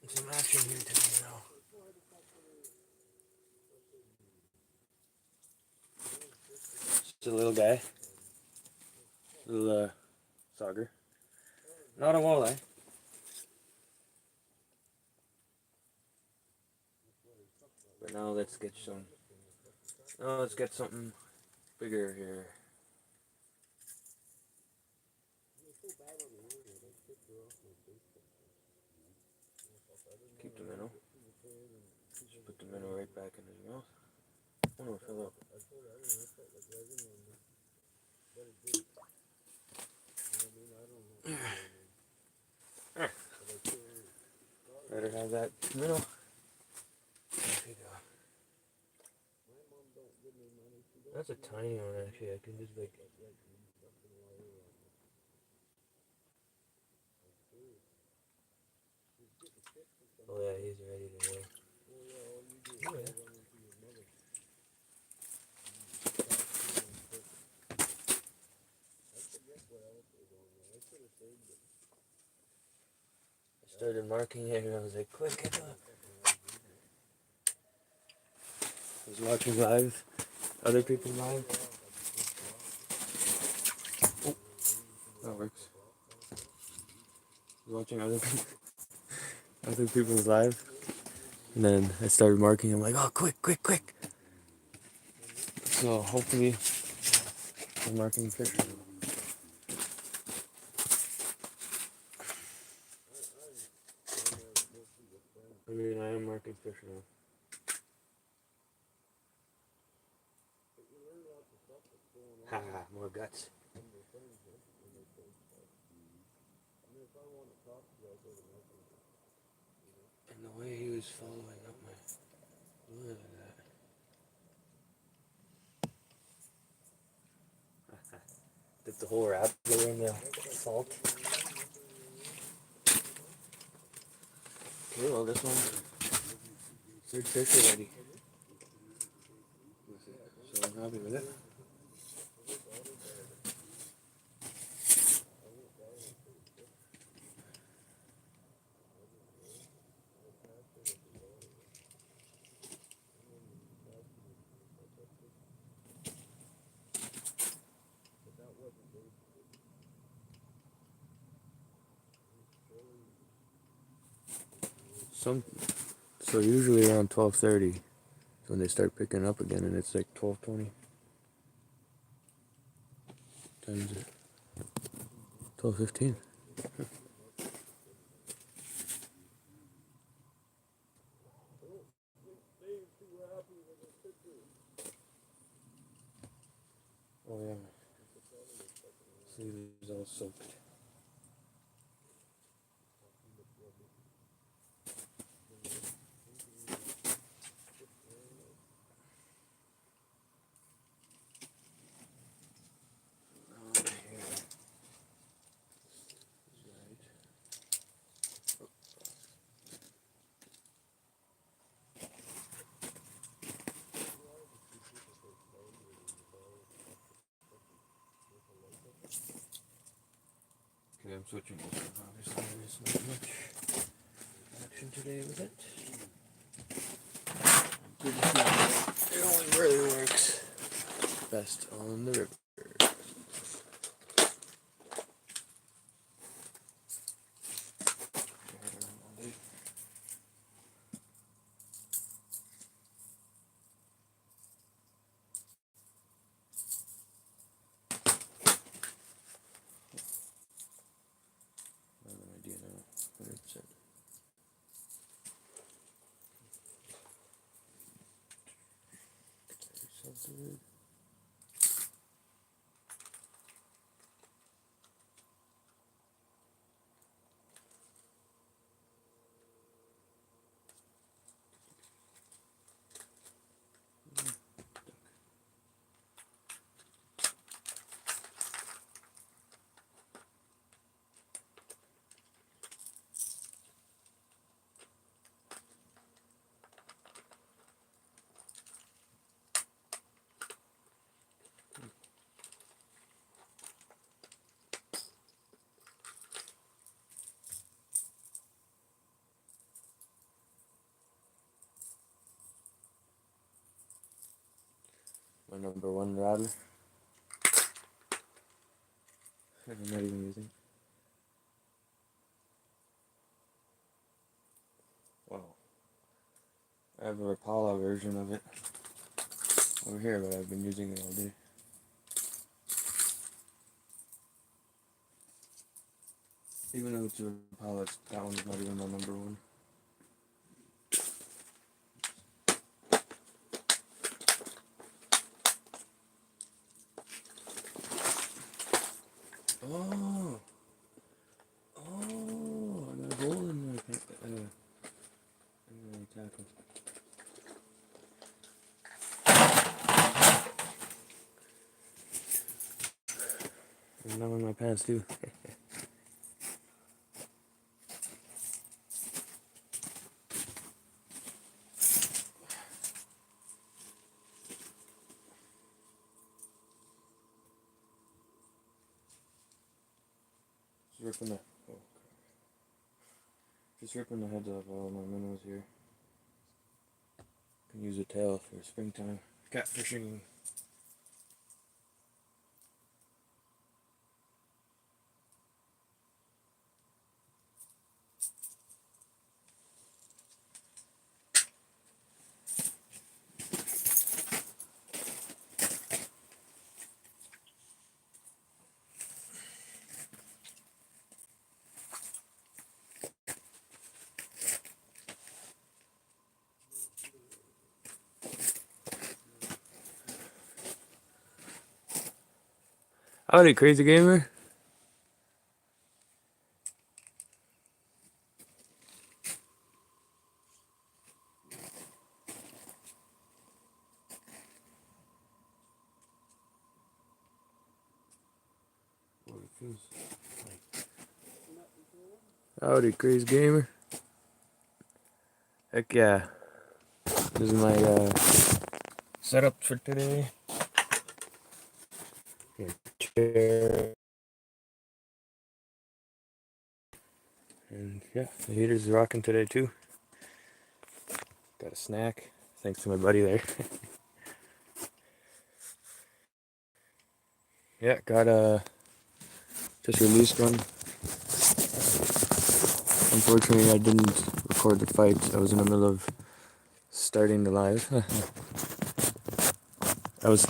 some action here today, though. Just a little guy. Little sauger. Not a walleye. But now let's get some. Now let's get something bigger here. Keep the minnow. Just put the minnow right back in his mouth. Oh no, it fell out. Better have that minnow. There you go. That's a tiny one actually. I can just like. Oh yeah, he's ready to go. Oh, yeah. I started marking it and I was like, quick, get up. I was watching live, other people live. Oh, that works. I was watching other people's live, and then I started marking. I'm like, oh, quick, quick, quick. So hopefully, I'm marking fish. I mean, I am marking fish now. Haha, more guts. And the way he was following up my lure like that. Dip the whole rattler in the salt. Okay, well this one, third fish already. So I'm happy with it. So usually around 12:30 when they start picking up again, and it's like 12:20. Times it. 12:15. Oh yeah, sleeve is all soaked. Okay, I'm switching this one. Obviously, there's not much action today with it. It only really works best on the river. I have an idea now, 100%. Something. My number one rattler. I'm not even using it. Wow. I have a Rapala version of it over here, but I've been using it all day. Even though it's a Rapala, that one's not even my number one. Oh! Oh! I got a hole in my tackle. And now in my pants too. Just ripping the heads off all my minnows here. Can use a tail for springtime catfishing. Howdy, crazy gamer. Howdy, crazy gamer. Heck yeah. This is my setup for today. Chair. And yeah, the heater's rocking today too. Got a snack, thanks to my buddy there. Yeah, got a just released one. Unfortunately, I didn't record the fight. I was in the middle of starting the live. I was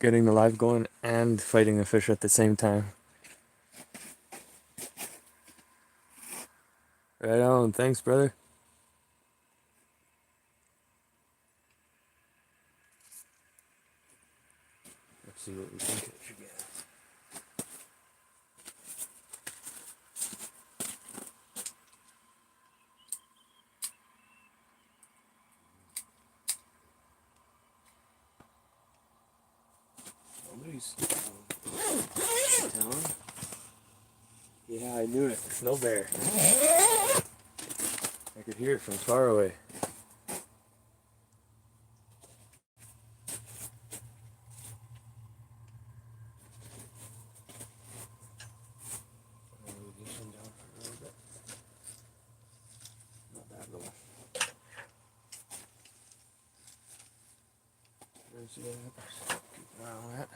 getting the live going and fighting a fish at the same time. Right on, thanks, brother. Let's see what we think it should get. Nobody's town. Yeah, I knew it. Snow bear. I could hear it from far away. I'll move this one down for a little bit. Not that low. Let's see what happens. Keep an eye on that.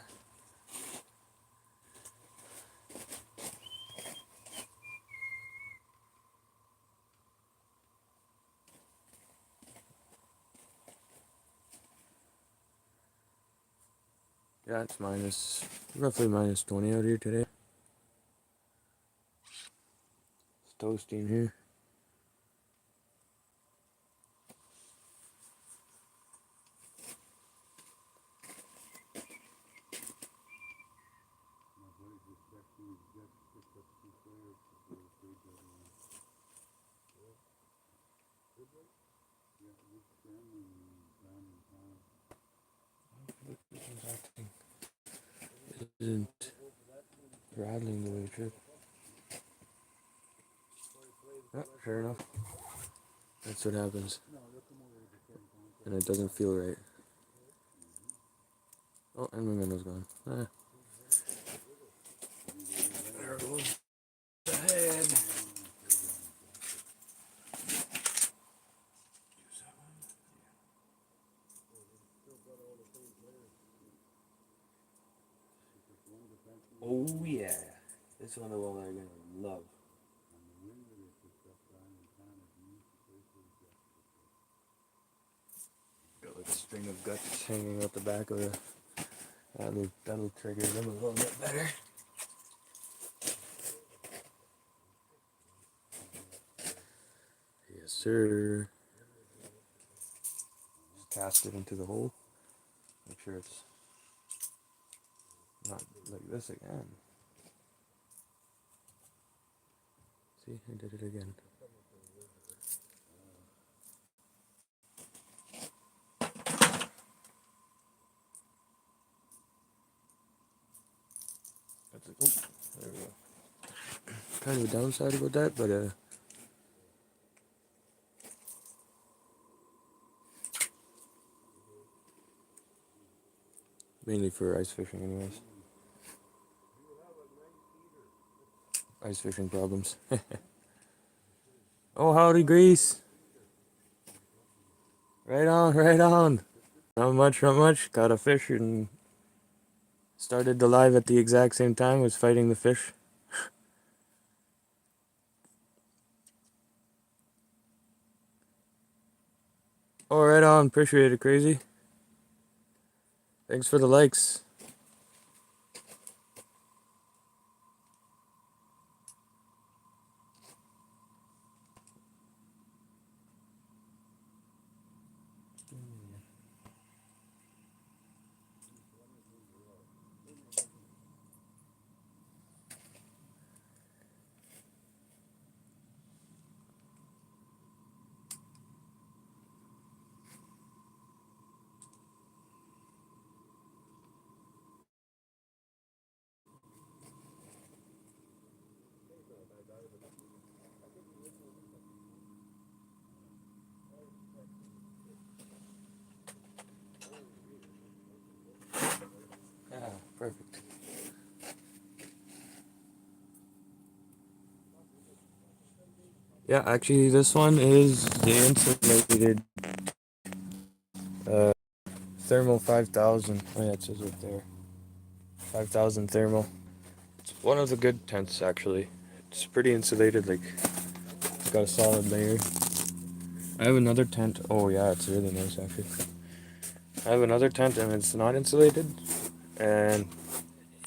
Yeah, it's roughly minus 20 out here today. It's toasty in here. Isn't rattling the way it should. Oh, sure enough. That's what happens. And it doesn't feel right. Oh, and my minnow's gone. Ah. There goes the head. Oh yeah, this one the walleye are gonna love. Got like a string of guts hanging out the back of it. That'll trigger them a little bit better. Yes, sir. Just cast it into the hole. Make sure it's not like this again. See, I did it again. That's it. Oh, there we go. Kind of a downside about that, but mainly for ice fishing, anyways. Ice fishing problems. Oh, howdy, Grease. Right on, right on. Not much, not much. Caught a fish and started the live at the exact same time. Was fighting the fish. Oh, right on. Appreciate it, Crazy. Thanks for the likes. Yeah, perfect. Yeah, actually, this one is the insulated uh, thermal 5000. Oh yeah, it says it there. 5000 thermal. It's one of the good tents, actually. It's pretty insulated, like, it's got a solid layer. I have another tent. Oh yeah, it's really nice, actually. I have another tent and it's not insulated. And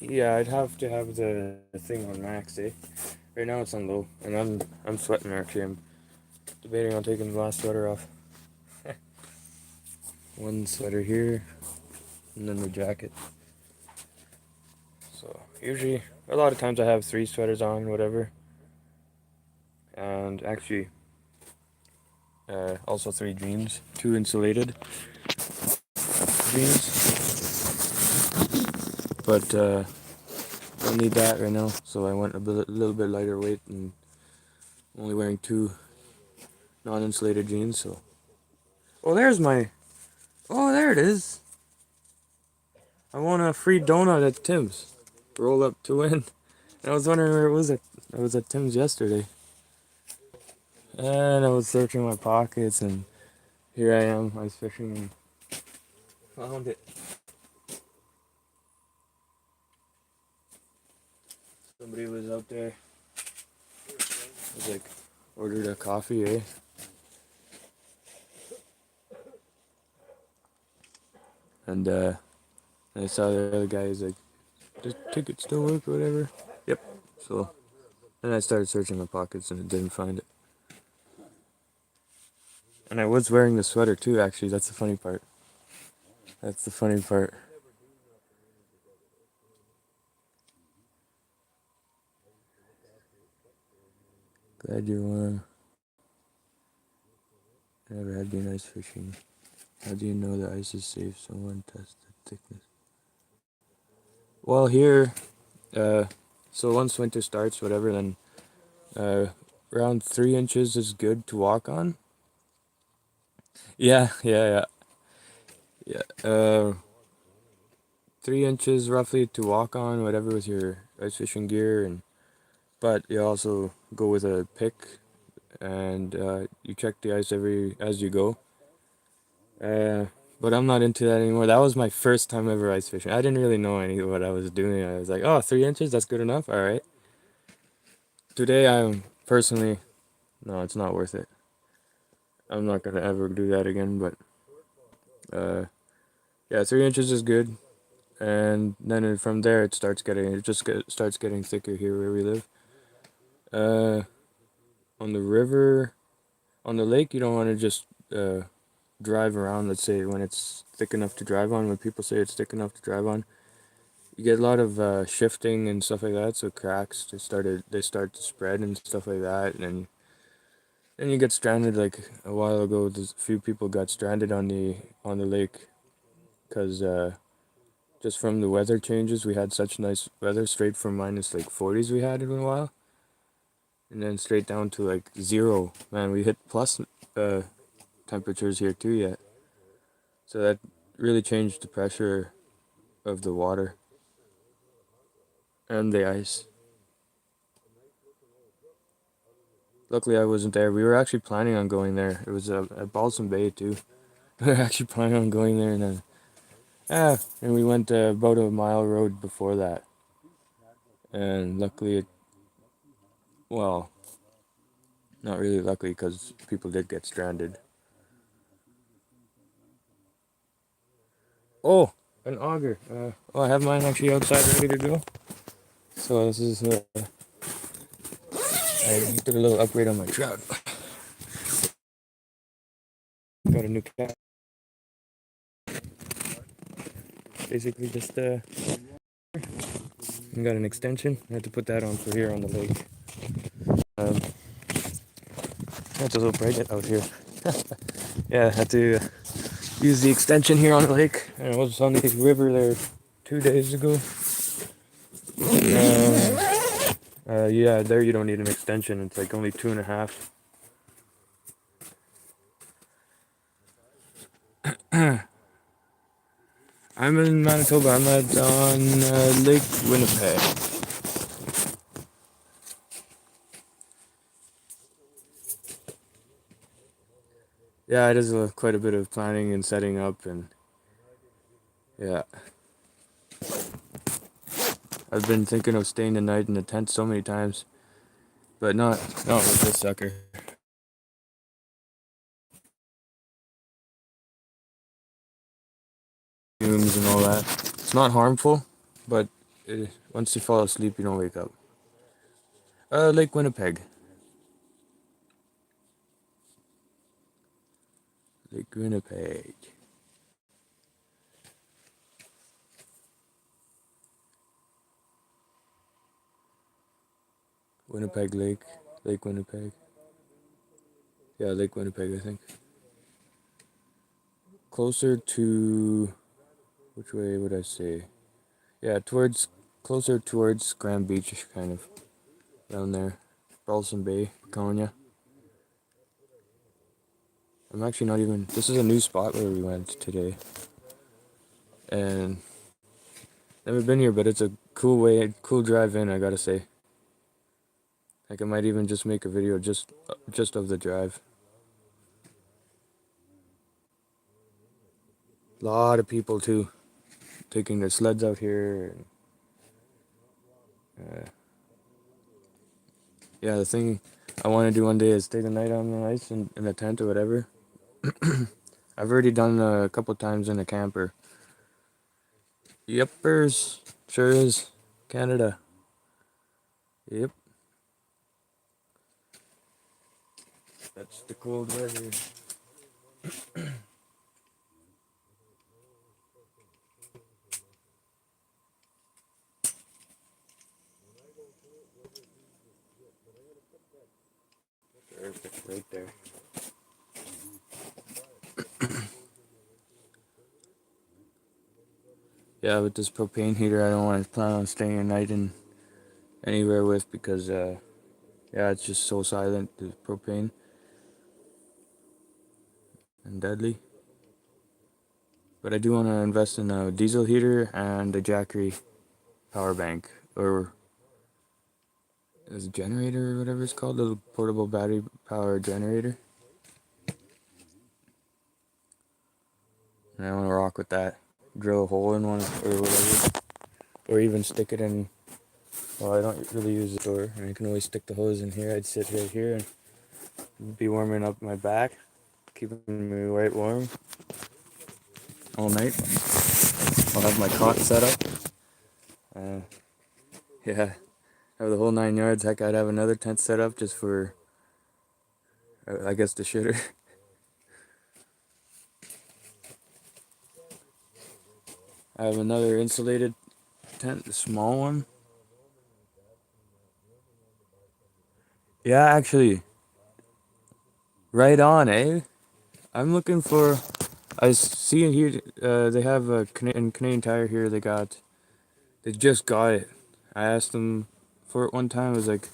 yeah, I'd have to have the thing on max, eh? Right now it's on low, and I'm sweating actually. I'm debating on taking the last sweater off. One sweater here, and then the jacket. So usually, a lot of times I have 3 sweaters on, whatever. And actually, also 3 jeans, 2 insulated jeans. But I don't need that right now, so I went a little bit lighter weight and only wearing 2 non-insulated jeans. So, oh, there's my. Oh, there it is. I won a free donut at Tim's. Roll up to win. And I was wondering where it was at. I was at Tim's yesterday. And I was searching my pockets, and here I am ice fishing and found it. Somebody was out there. Was like, ordered a coffee, eh? And I saw the other guy. He's like, "Does ticket still work or whatever?" Yep. So then I started searching my pockets and didn't find it. And I was wearing the sweater too. Actually, that's the funny part. That's the funny part. Glad you're warm. Never had been ice fishing. How do you know the ice is safe? Someone test the thickness. Well, here, uh, so once winter starts, whatever, then uh, around 3 inches is good to walk on. Yeah, yeah, yeah, yeah. 3 inches roughly to walk on, whatever, with your ice fishing gear, and but you also go with a pick, and you check the ice every as you go. Uh, But I'm not into that anymore. That was my first time ever ice fishing. I didn't really know any of what I was doing. I was like, oh, 3 inches, that's good enough. All right. Today, I'm personally, no, it's not worth it. I'm not gonna ever do that again. But yeah, 3 inches is good. And then from there, it starts getting thicker here where we live. Uh, on the river, on the lake, you don't want to just drive around. Let's say when it's thick enough to drive on. When people say it's thick enough to drive on, you get a lot of shifting and stuff like that. So cracks they start to spread and stuff like that, and then you get stranded. Like a while ago, a few people got stranded on the lake because just from the weather changes, we had such nice weather straight from minus like 40s we had in a while, and then straight down to like zero. Man, we hit plus uh, temperatures here too yet. So that really changed the pressure of the water and the ice. Luckily, I wasn't there. We were actually planning on going there. It was at Balsam Bay too. We were actually planning on going there, and then and we went about a mile road before that. And luckily, well, not really luckily, because people did get stranded. Oh, an auger. I have mine actually outside ready to go. So this is I did a little upgrade on my trout. Got a new cat. Basically, just got an extension. I had to put that on for here on the lake. Um, it's a little bright out here. Yeah, I had to use the extension here on the lake. And I was on the river there 2 days ago. Yeah, there you don't need an extension. It's like only 2.5. I'm in Manitoba. I'm on Lake Winnipeg. Yeah, it is quite a bit of planning and setting up, and yeah, I've been thinking of staying the night in the tent so many times, but not with this sucker. Fumes and all that. It's not harmful, but once you fall asleep, you don't wake up. Lake Winnipeg. Lake Winnipeg. Winnipeg Lake. Lake Winnipeg. Yeah, Lake Winnipeg, I think. Closer to, which way would I say? Yeah, closer towards Grand Beach, kind of, down there. Balsam Bay, Konya. I'm actually not even, this is a new spot where we went today. And never been here, but it's a cool drive in, I gotta say. Like I might even just make a video just of the drive. A lot of people too, taking their sleds out here. Yeah, the thing I want to do one day is stay the night on the ice in a tent or whatever. I've already done a couple times in a camper. Yepers, sure is. Canada. Yep. That's the cold weather. Perfect, right there. Yeah, with this propane heater, I don't want to plan on staying a night in anywhere with because, yeah, it's just so silent, the propane, and deadly. But I do want to invest in a diesel heater and a Jackery power bank, or is it generator or whatever it's called, a little portable battery power generator. and I want to rock with that. Drill a hole in one or whatever, or even stick it in. Well, I don't really use the door, and I can always stick the hose in here. I'd sit right here and be warming up my back, keeping me right warm all night. I'll have my cot set up. Yeah, have the whole 9 yards. Heck, I'd have another tent set up just for, I guess, the shitter. I have another insulated tent, the small one. Yeah, actually, right on, eh? I'm looking for. I see here. They have a Canadian Tire here. They just got it. I asked them for it one time. I was like,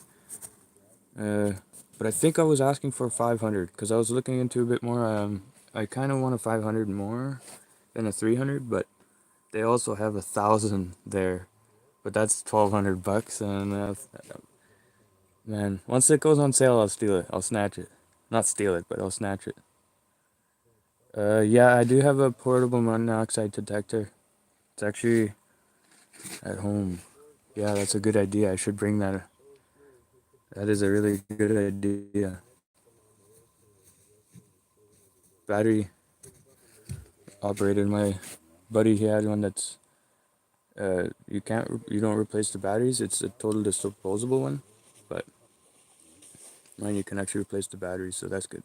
but I think I was asking for 500 because I was looking into a bit more. I kind of want a 500 more than a 300, but they also have 1,000 there. But that's $1,200, and man, once it goes on sale, I'll steal it. I'll snatch it. Not steal it, but I'll snatch it. Yeah, I do have a portable monoxide detector. It's actually at home. Yeah, that's a good idea. I should bring that. That is a really good idea. Battery operated. My buddy, he had one that's you don't replace the batteries. It's a total disposable one, but mine you can actually replace the batteries, so that's good.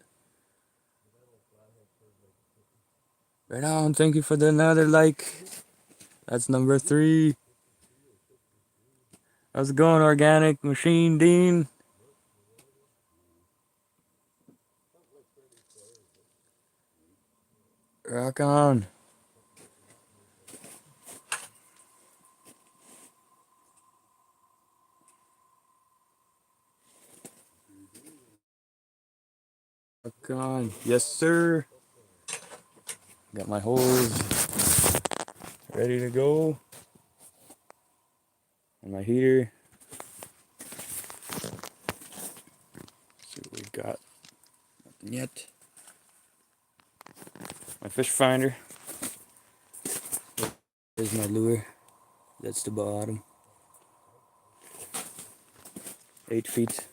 Right on. Thank you for the another like. That's number 3. How's it going, Organic Machine Dean? Rock on. Rock on. Yes, sir. Got my hose ready to go. And my heater. Let's see what we got. Nothing yet. My fish finder. There's my lure. That's the bottom. 8 feet.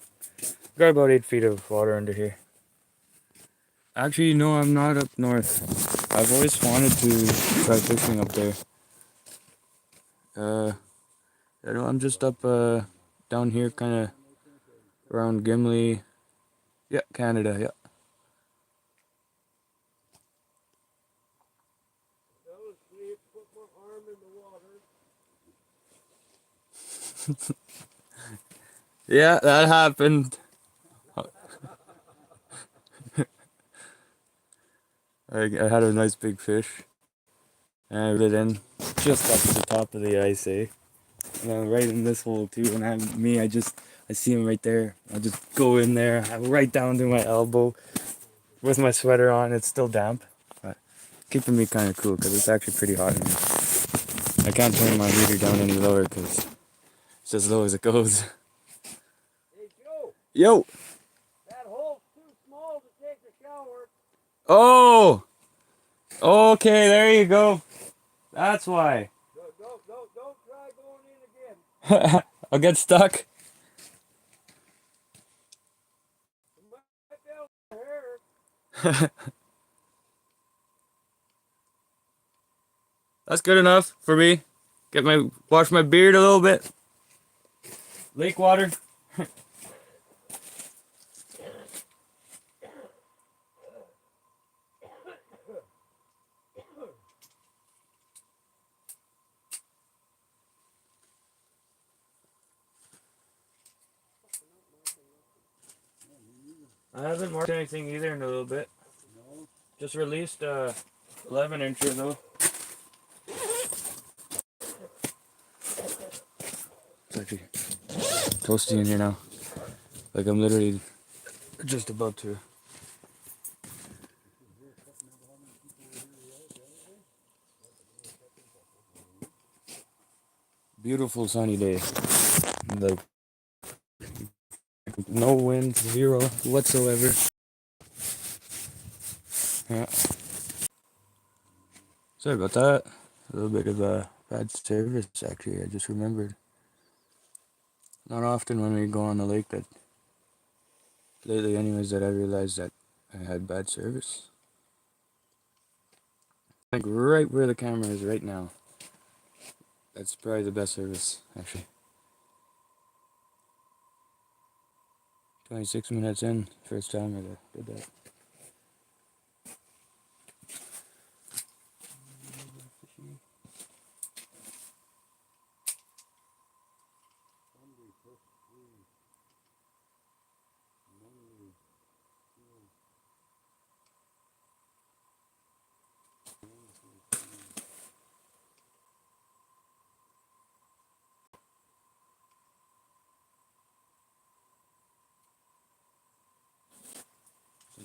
Got about 8 feet of water under here. Actually, no, I'm not up north. I've always wanted to try fishing up there. I'm just up down here, kind of around Gimli. Yeah, Canada. Yeah. Yeah, that happened. I had a nice big fish, and I reeled it in just up to the top of the ice, eh? And then right in this hole too. And I see him right there. I just go in there, right down to my elbow, with my sweater on. It's still damp, but keeping me kind of cool because it's actually pretty hot in here. I can't turn my heater down any lower because it's as low as it goes. Hey Joe. Yo. That hole's too small to take a shower. Oh. Okay, there you go. That's why. Don't try going in again. I'll get stuck. You might be able to hear. That's good enough for me. Wash my beard a little bit. Lake water. I haven't marked anything either in a little bit. No. Just released 11 incher though. It's actually toasty in here now. Like I'm literally just about to. Beautiful sunny day. Like no wind, zero whatsoever. Yeah. Sorry about that. A little bit of a bad service, actually. I just remembered. Not often when we go on the lake that, lately anyways, that I realized that I had bad service. Like right where the camera is right now. That's probably the best service, actually. 26 minutes in, first time I did that.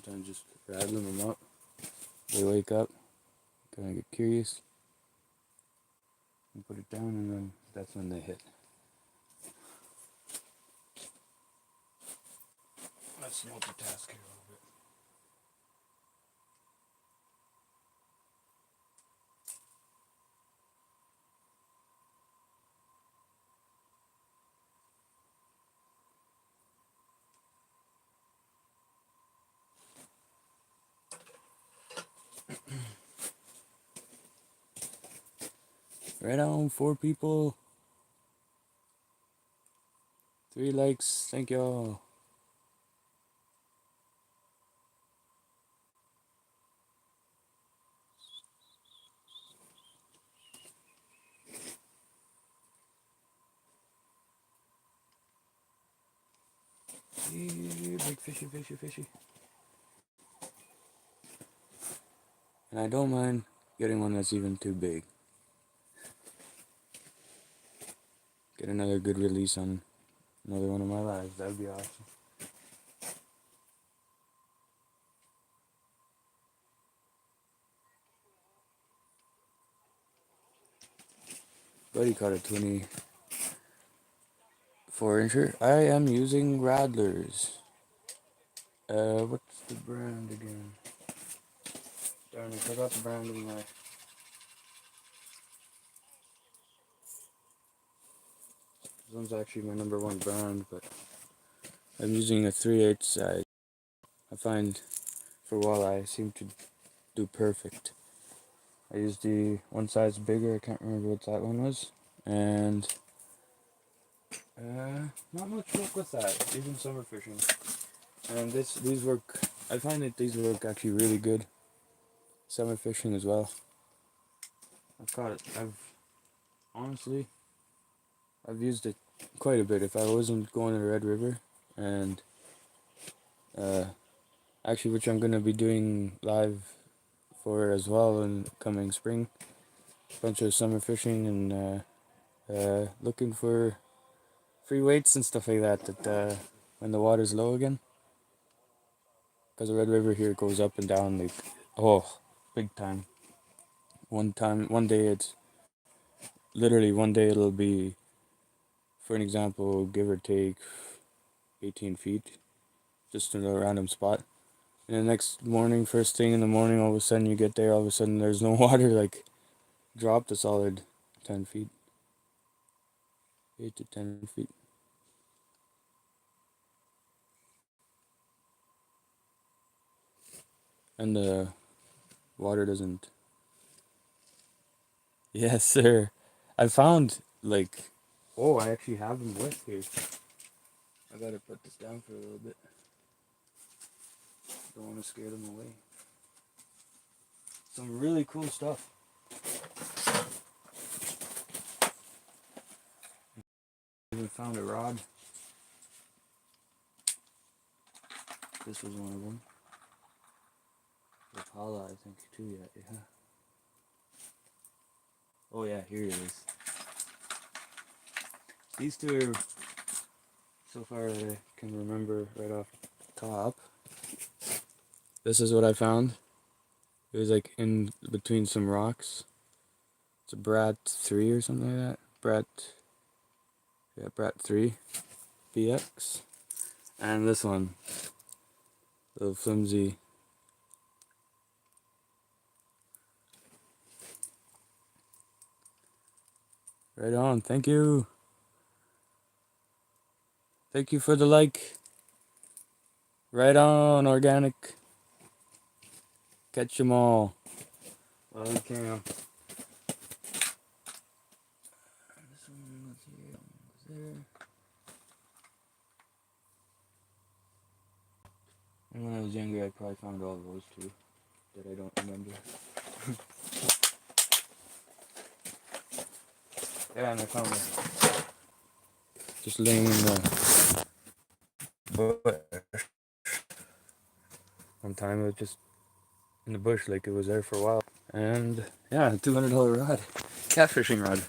Sometimes just rattling them up. They wake up, kind of get curious, and put it down, and then that's when they hit. Let's multitask here a little bit. Right on, 4 people. 3 likes, thank y'all. Big fishy, fishy, fishy. And I don't mind getting one that's even too big. Get another good release on another one of my lives. That would be awesome. Buddy caught a 24-incher. I am using Radlers. What's the brand again? Darn it, I forgot the brand of my. This one's actually my #1 brand, but I'm using a 3/8 size. I find for walleye, I seem to do perfect. I used the one size bigger, I can't remember what that one was, and not much luck with that, even summer fishing. And these work, I find that these work actually really good summer fishing as well. Honestly, I've used it quite a bit. If I wasn't going to the Red River, and actually, which I'm gonna be doing live for as well in coming spring, bunch of summer fishing and looking for free weights and stuff like that. When the water's low again, because the Red River here goes up and down like big time. One day it's literally one day it'll be, for an example, give or take 18 feet, just in a random spot. And the next morning, first thing in the morning, all of a sudden you get there, all of a sudden there's no water, like dropped a solid 10 feet. 8 to 10 feet. And the water doesn't. Yes, sir. I found, like, oh, I actually have them with here. I gotta put this down for a little bit. Don't want to scare them away. Some really cool stuff. Even found a rod. This was one of them. Impala, I think, too. Yeah. Oh yeah, here it is. These two are, so far that I can remember right off the top. This is what I found. It was like in between some rocks. It's a Brat 3 or something like that. Brat 3 BX. And this one, little flimsy. Right on. Thank you. Thank you for the like. Right on, organic. Catch 'em all. Well, we can. This one was here, was there. And when I was younger, I probably found all those too that I don't remember. Yeah, and I found it just laying in the bush. One time it was just in the bush, like it was there for a while. And yeah, a $200 rod, catfishing rod.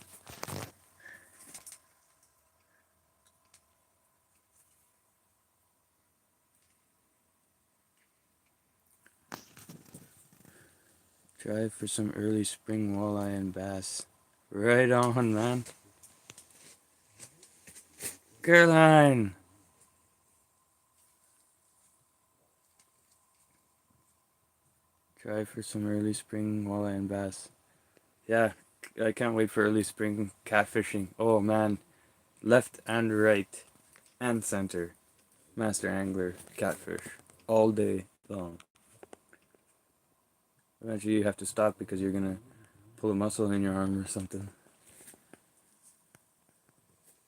Try for some early spring walleye and bass. Right on, man. Caroline! Try for some early spring walleye and bass. Yeah, I can't wait for early spring catfishing. Oh man, left and right and center. Master angler, catfish. All day long. Eventually you have to stop because you're gonna pull a muscle in your arm or something.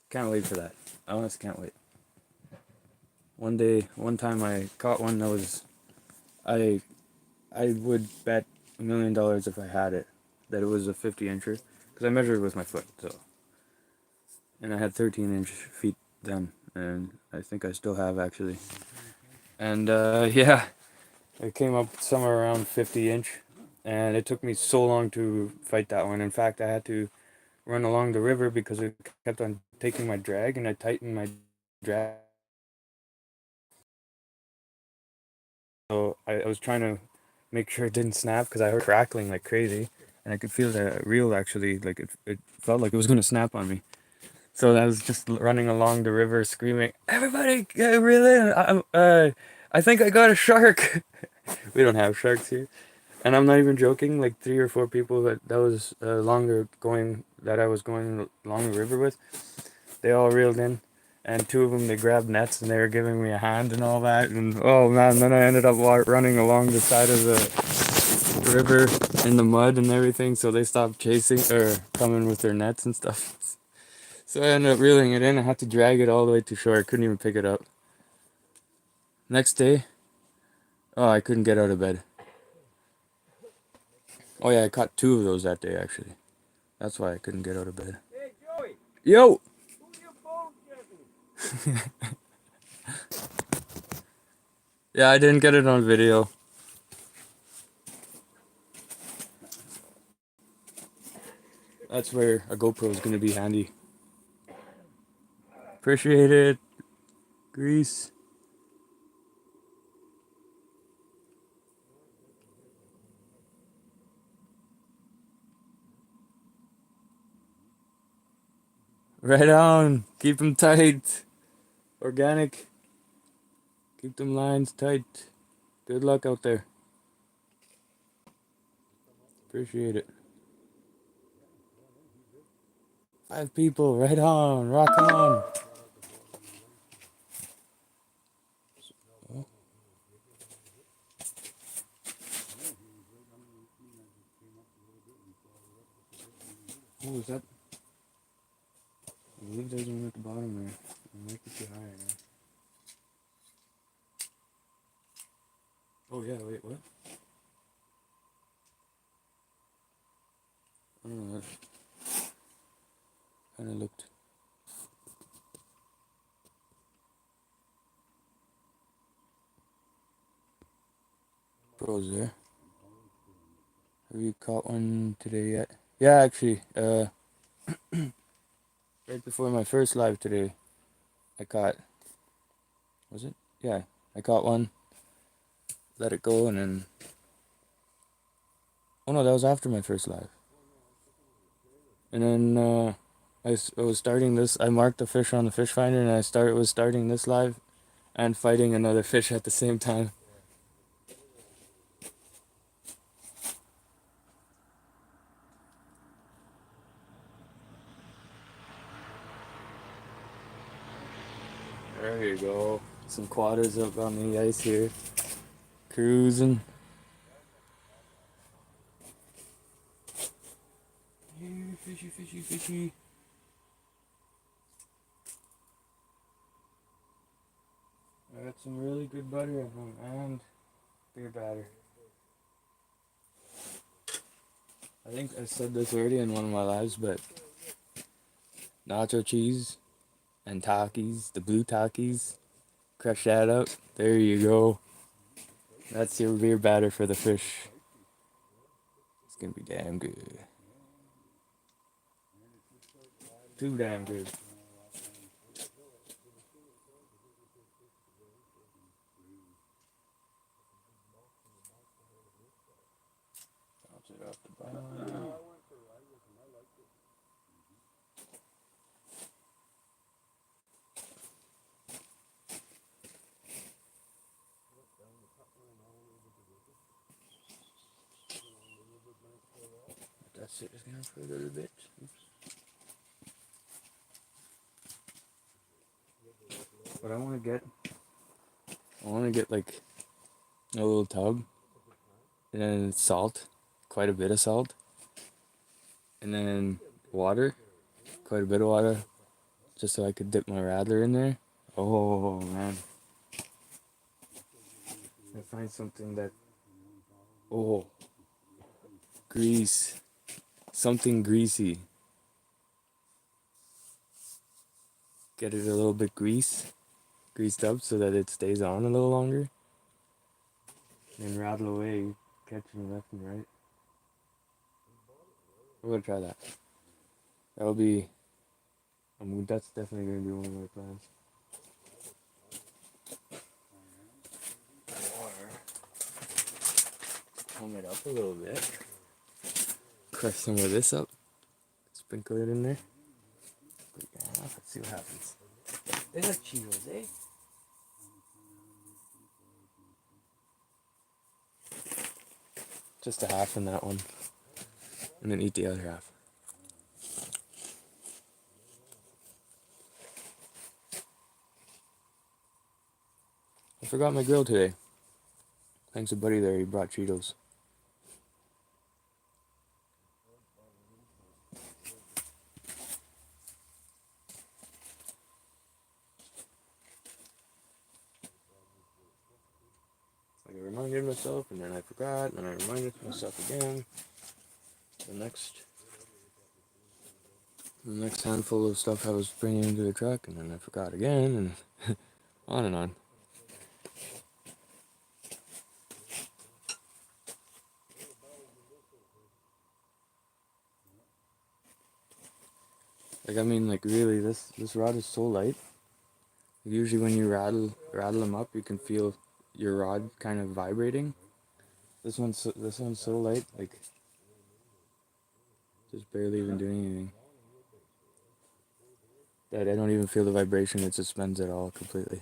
Can't wait for that. I honestly can't wait. One time I caught one that was, I would bet $1,000,000 if I had it, that it was a 50-incher, because I measured with my foot, so. And I had 13-inch feet then, and I think I still have actually. And yeah, it came up somewhere around 50-inch, and it took me so long to fight that one. In fact, I had to run along the river because it kept on taking my drag, and I tightened my drag. So I was trying to make sure it didn't snap because I heard crackling like crazy, and I could feel the reel actually, like it felt like it was going to snap on me. So I was just running along the river screaming, "Everybody, reel in! I think I got a shark!" We don't have sharks here. And I'm not even joking, like 3 or 4 people that was longer going, that I was going along the river with, they all reeled in. And 2 of them, they grabbed nets and they were giving me a hand and all that. And oh man, then I ended up running along the side of the river in the mud and everything. So they stopped chasing or coming with their nets and stuff. So I ended up reeling it in. I had to drag it all the way to shore. I couldn't even pick it up. Next day, oh, I couldn't get out of bed. Oh yeah, I caught 2 of those that day actually. That's why I couldn't get out of bed. Hey, Joey, Yo! who you bullshitting? Yeah, I didn't get it on video. That's where a GoPro is going to be handy. Appreciate it. Grease. Right on. Keep them tight. Organic. Keep them lines tight. Good luck out there. Appreciate it. 5 people. Right on. Rock on. Oh, what was that? I believe there's one at the bottom there. It might be too high now. Oh yeah, wait, what? I don't know. That kind of looked. Pros there. Have you caught one today yet? Yeah, actually, right before my first live today, I caught, was it? Yeah, I caught one, let it go, and then, oh no, that was after my first live. And then, I was starting this, I marked the fish on the fish finder, and was starting this live, and fighting another fish at the same time. There you go. Some quadders up on the ice here. Cruising. Here, fishy, fishy, fishy. I got some really good butter at home and beer batter. I think I said this already in one of my lives, but nacho cheese and Takis, the blue Takis, crush that up. There you go. That's your beer batter for the fish. It's gonna be damn good. Too damn good. Bounce it off the bottom. That's it. Just gonna for a little bit. What I want to get like a little tub, and then salt, quite a bit of salt, and then water, quite a bit of water, just so I could dip my rattler in there. Oh man, I find something that, oh, grease, something greasy. Get it a little bit greased up so that it stays on a little longer. And rattle away, catching left and right. I'm gonna try that. That'll be, that's definitely gonna be one of my plans. Or warm it up a little bit. Crush some of this up. Sprinkle it in there. Yeah, let's see what happens. They like Cheetos, eh? Just a half in that one. And then eat the other half. I forgot my grill today. Thanks to buddy there, he brought Cheetos. Like I reminded myself, and then I forgot, and then I reminded myself again. The next handful of stuff I was bringing into the truck, and then I forgot again, and on and on. Like I mean, like really, this rod is so light. Usually, when you rattle them up, you can feel your rod kind of vibrating. This one's so light, like just barely even doing anything. That I don't even feel the vibration. It suspends it all completely.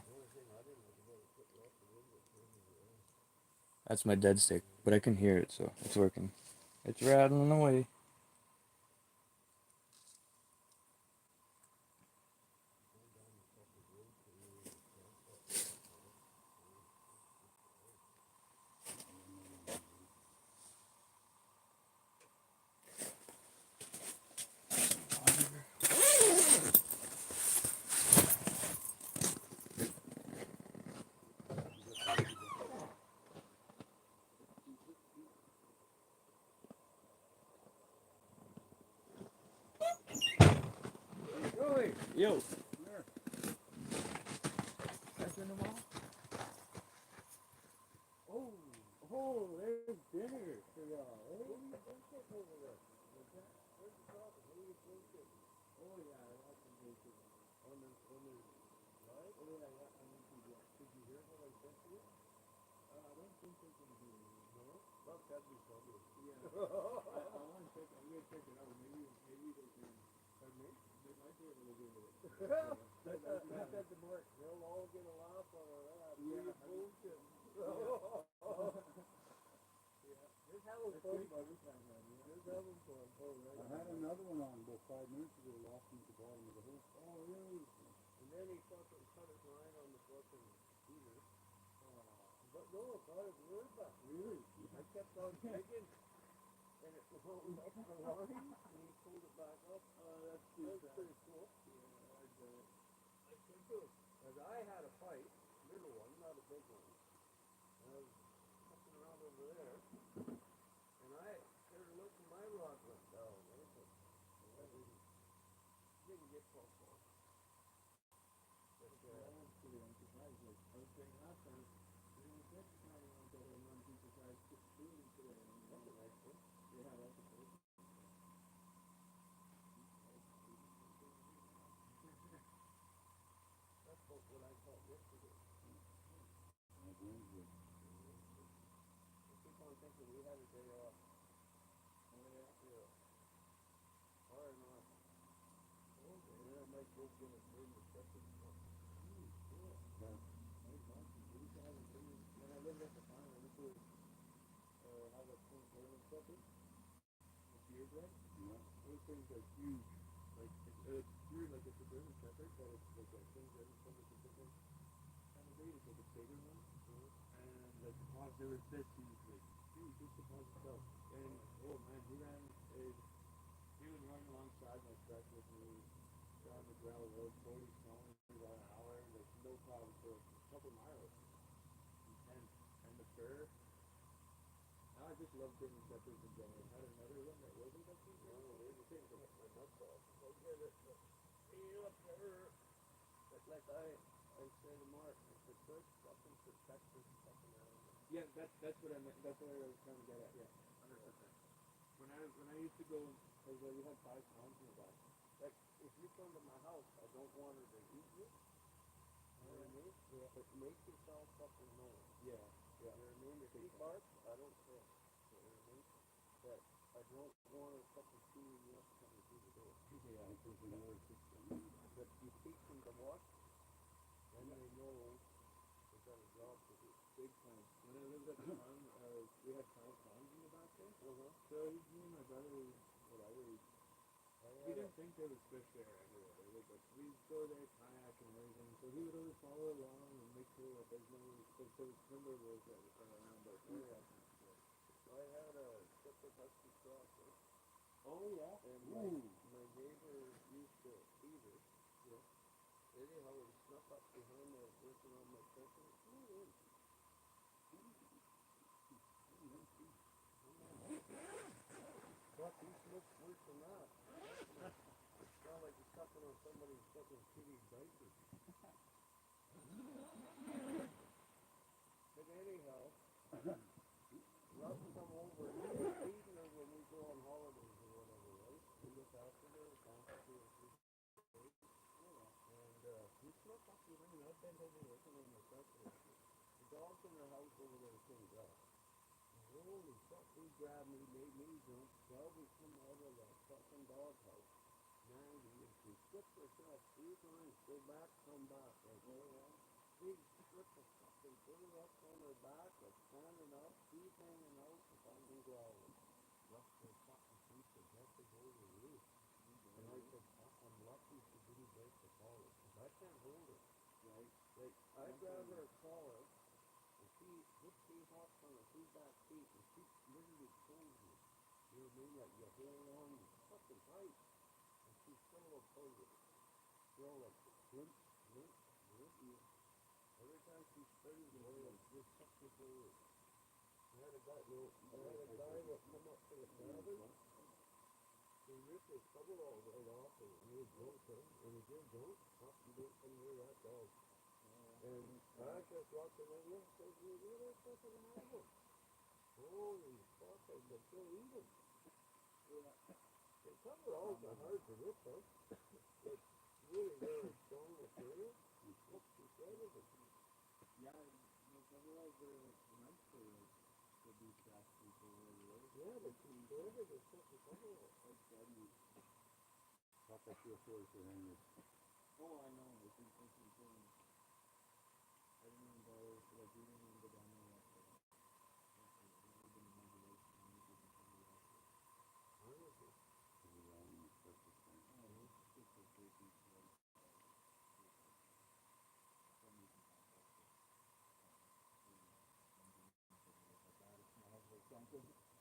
That's my dead stick, but I can hear it, so it's working. It's rattling away. Yo. That's in the mall? Oh, there's dinner for y'all. What are you thinking over there? What's that? Where's the problem? What are you thinking? Oh, yeah, I like the bacon. On the, right? Oh, yeah, on the TV. Did you hear what I said to you? I don't think they can hear you. No? Well, that'd be trouble. Yeah. I want to check, I'm going to check it out. Maybe they can. Pardon me? They might be able to do it. I said to Mark, they'll all get a laugh on that. Yeah. Bullshit. Just having fun by this time, man. Just having fun. Oh, right. I had another one on about 5 minutes ago, lost him at the bottom of the hole. Oh, really? And then he fucking cut his line on no, I thought it was back. Really? I kept on digging, and it was all up the line, and he pulled it back up. That's pretty cool. Yeah, I get it. I think it was, because I had a pipe, little one, not a big one. And I was fucking around over there, and I started looking, my rod went down, right? But I didn't get so far. But, I'm surprised. Like, I was saying last time, there was next time I went there and run people guys doing today. That's a nice one. Yeah, that's a cool. That's what I caught yesterday. I keep on thinking we had a day off. Oh yeah? Yeah. Or not. Oh, yeah, I might go get a bird and check it. Cool. Yeah. Nice monkey. We used to have a bird. When I lived at the farm, I used to have a twin German shepherd. A purebred. Yeah. Those things are huge. Like, it's huge, like it's a German shepherd, but it's like a twin German shepherd. It's a different kind of breed. It's like a bigger one. And like the paws, they were this huge, like huge, just the paws itself. And oh man, he would run alongside my truck with me down the gravel road, 40 kilometers an hour, like no problem for a couple miles. And the fur. I just love German shepherds in general. I had another one that wasn't that big. Oh, they just came up my nuts off. Go get it. Feel up there. But like I say to Mark, if the good fucking protect this fucking animal. Yeah, that's what I meant. That's what I was trying to get at. Yeah, 100%. When I used to go, because we had 5 pounds in the back. Like if you come to my house, I don't want her to eat you. You know what I mean? Yeah. But make yourself fucking known. Yeah. Yeah. You know what I mean? If he barks, I don't care. You know what I mean? But I don't want her fucking chewing you up coming through the door. Yeah, I think another system. But you teach them to watch, then they know they've got a job to do. Big time. When I lived at the farm, we had 5 farms in the back there. So me and my brother, whatever, we didn't think there was fish there anyway. But we'd go there, kayak and everything. So he would always follow along and make sure that there's no, because there was timber wolves that are around our food. I had a shepherd husky cross. Oh yeah. And my neighbor used to feed her. Yeah. Anyhow, he snuck up behind me, working on my chicken. Fuck, he smokes worse than that. It's not like he's sucking on somebody's fucking kitty diaper. But anyhow, Russ come over. He was feeding her when we go on holidays or whatever, right? We look after her, down for 2 or 3 days. And he snuck up behind me. I bent over working on my chicken. The dog's in the house over there saying, God. Holy fuck, he grabbed me, made me jump. Well, we come out of that fucking doghouse. 90, and she flipped herself 3 times, go back, come back. Like, big strip of fucking dirt up on her back, like standing up, teeth hanging out, and fucking growling. Left her fucking piece of neck to go to the roof. And I said, I'm lucky she didn't break the collar, because I can't hold her. Right? Like, I grab her collar, and she hops on her 2 back feet, and she literally pulls me. You know what I mean? Like, you hold on fucking tight, and she's still a pull with it. Still like, limp. Every time she springs away, it's just such a forward. I had a guy that come up to the cabin, he ripped his cover all right off, and he was drunk, and he did drunk, up and don't come near that dog. And I just walked in there, says, you're not fucking have him. Holy fuck, I said, go eat him. The coveralls are hard to rip, though. It's really very strong material. What's the side of it? Yeah, the coveralls are nice for these fast people. Yeah, but she's forever to set the coveralls. That's deadly. Not that you afford to hang it. Oh, I know. I think that's important. I didn't even bother, like, we didn't even go down there yet.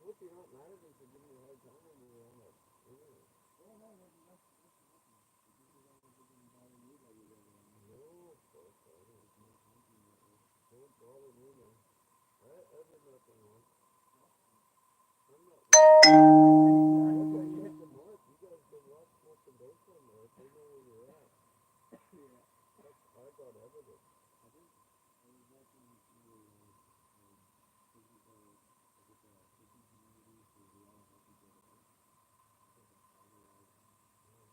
Hope you're not mad at me for giving me a hard time when we were on that earlier. Oh, no, nothing. This is all the didn't bother me that you guys are on. No, of course, I don't. It's not something that way. Don't bother me, man. I did nothing wrong. I'm not. Look, I hit the mark. You guys been watching smoking dope on there. They know where you're at. Yeah. I got evidence. I think I was watching the fishing community, so they all help each other out. It's like a organized.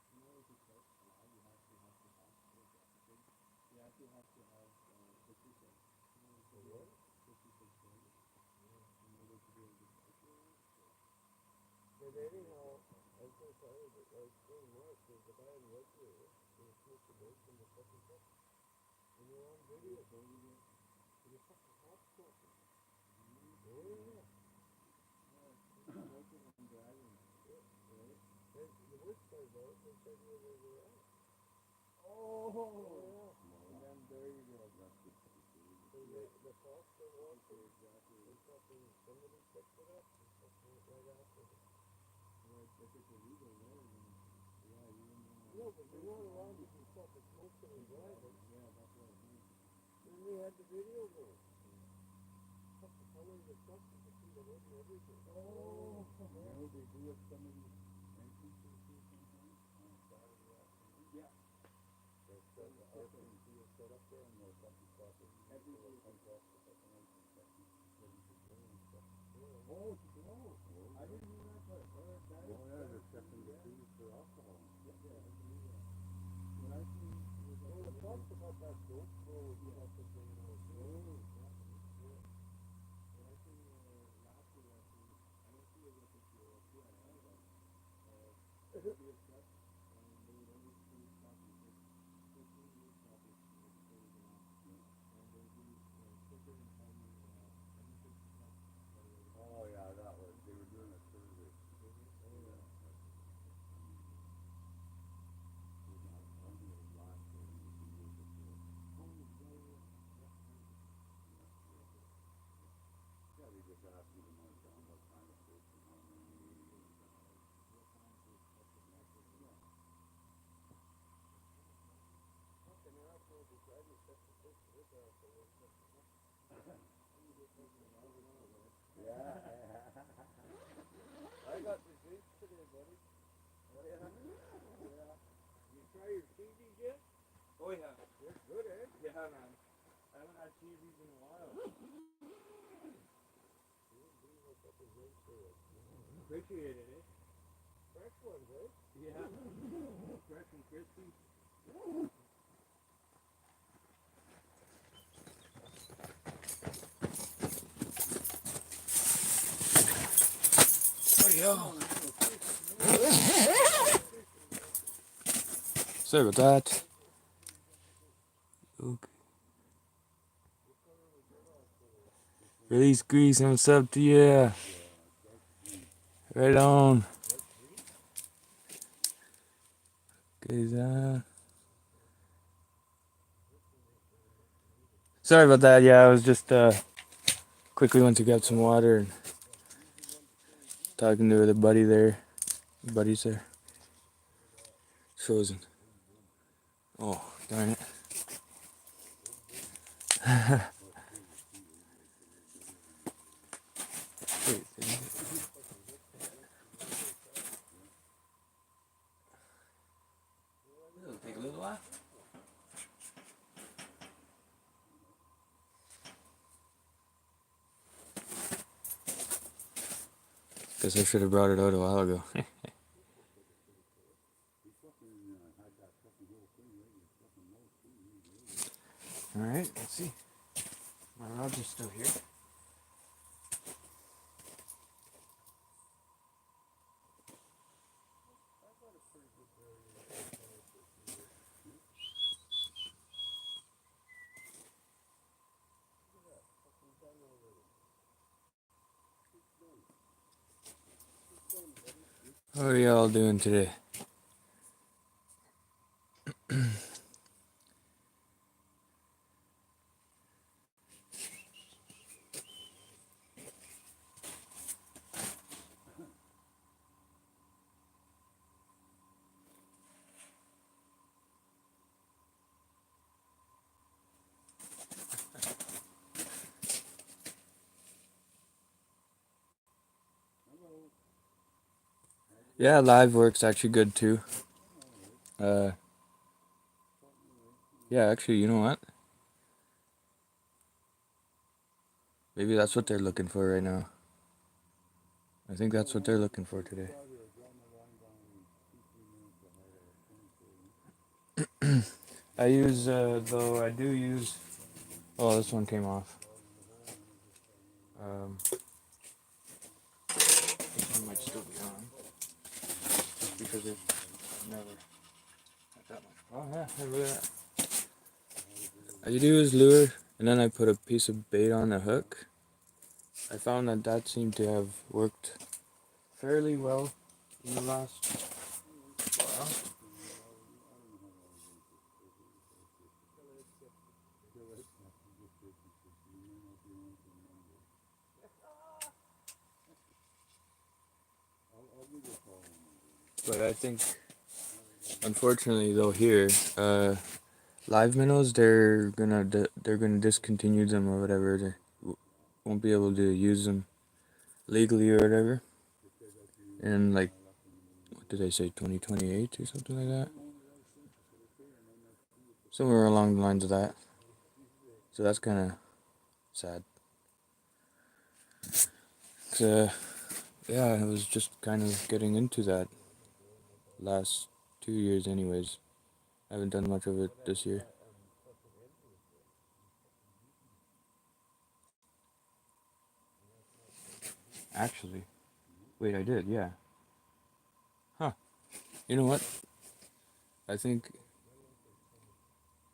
You know, if it's allowed, you actually have to have thing. You actually have to have fishery tags. You know, so what? Fishery tags standard. In order to be able to cycle around. But anyhow, I was going to tell you that I was saying Mark, there's a guy in Red Deer who smoked the dope in the fucking truck. And you're on video, so you get the fucking cops smoking. Oh yeah. Smoking and driving. Yeah. Right? And the worst part about it, they said where they were at. Oh yeah. And then there you go. That's good. So the cops are watching. Exactly. And fucking somebody picked it up and fucking went right after them. Well, if it's illegal there, then yeah, you wouldn't want to. No, but you're not allowed to be fucking smoking and driving. Yeah, that's what I think. Then they had the video going. Fuck the color of the truck, you can see the hood and everything. Oh, you know they do at some of these entrances here sometimes on Saturday afternoon. Yeah. They'll set the RPC set up there and they'll fucking stop it. Everybody comes off the fucking entrance section, ready to go and stuff. Oh, I didn't know that part. Yeah, they're checking the fees for alcohol. Yeah, I believe that. What I seen was like. Well, it talks about that dope road fucking thing. Oh, yeah. What I seen last year, I don't see it with the CII, but it'd be a truck, and they would always put it stop and say, 15 years stop it before you go on. And they would do sticker and tell me, any 50 trucks that are already. Oh yeah, that was, they were doing a survey. Oh yeah. I don't think it was last year, it was the year before. Oh yeah. Yeah, they just asked me to mark down what kind of fish and how many and what kind of fucking method. Yeah. Fucking asshole decided to set the fish to this asshole and set the fuck. You get fucking routed on, man. Yeah. I got the drinks today, buddy. Oh yeah? Yeah. You try your cheesies yet? Oh yeah. They're good, eh? Yeah, man. I haven't had cheesies in a while. Appreciate it, eh? Fresh ones, eh? Yeah. Fresh and crispy. Yo. Sorry about that. Okay. Release grease and what's up to you? Right on. Sorry about that. Yeah, I was just quickly went to grab some water and talking to the buddy there. Buddies there. Frozen. Oh, darn it. It'll take a little while. Guess I should have brought it out a while ago. Alright, let's see. My rods are still here. How are y'all doing today? Yeah, live works actually good too. Uh, yeah, actually, you know what? Maybe that's what they're looking for right now. I think that's what they're looking for today. I use, though, I do use. Oh, this one came off. This one might still be on. Just because I've never had that much. Oh, yeah, hey, look at that. I do use lure, and then I put a piece of bait on the hook. I found that that seemed to have worked fairly well in the last while. But I think, unfortunately, though, here, live minnows, they're gonna discontinue them or whatever. They won't be able to use them legally or whatever. And like, what did I say, 2028 or something like that? Somewhere along the lines of that. So that's kind of sad. 'Cause, yeah, I was just kind of getting into that last 2 years, anyways. I haven't done much of it this year. Actually, wait, I did, yeah. Huh. You know what? I think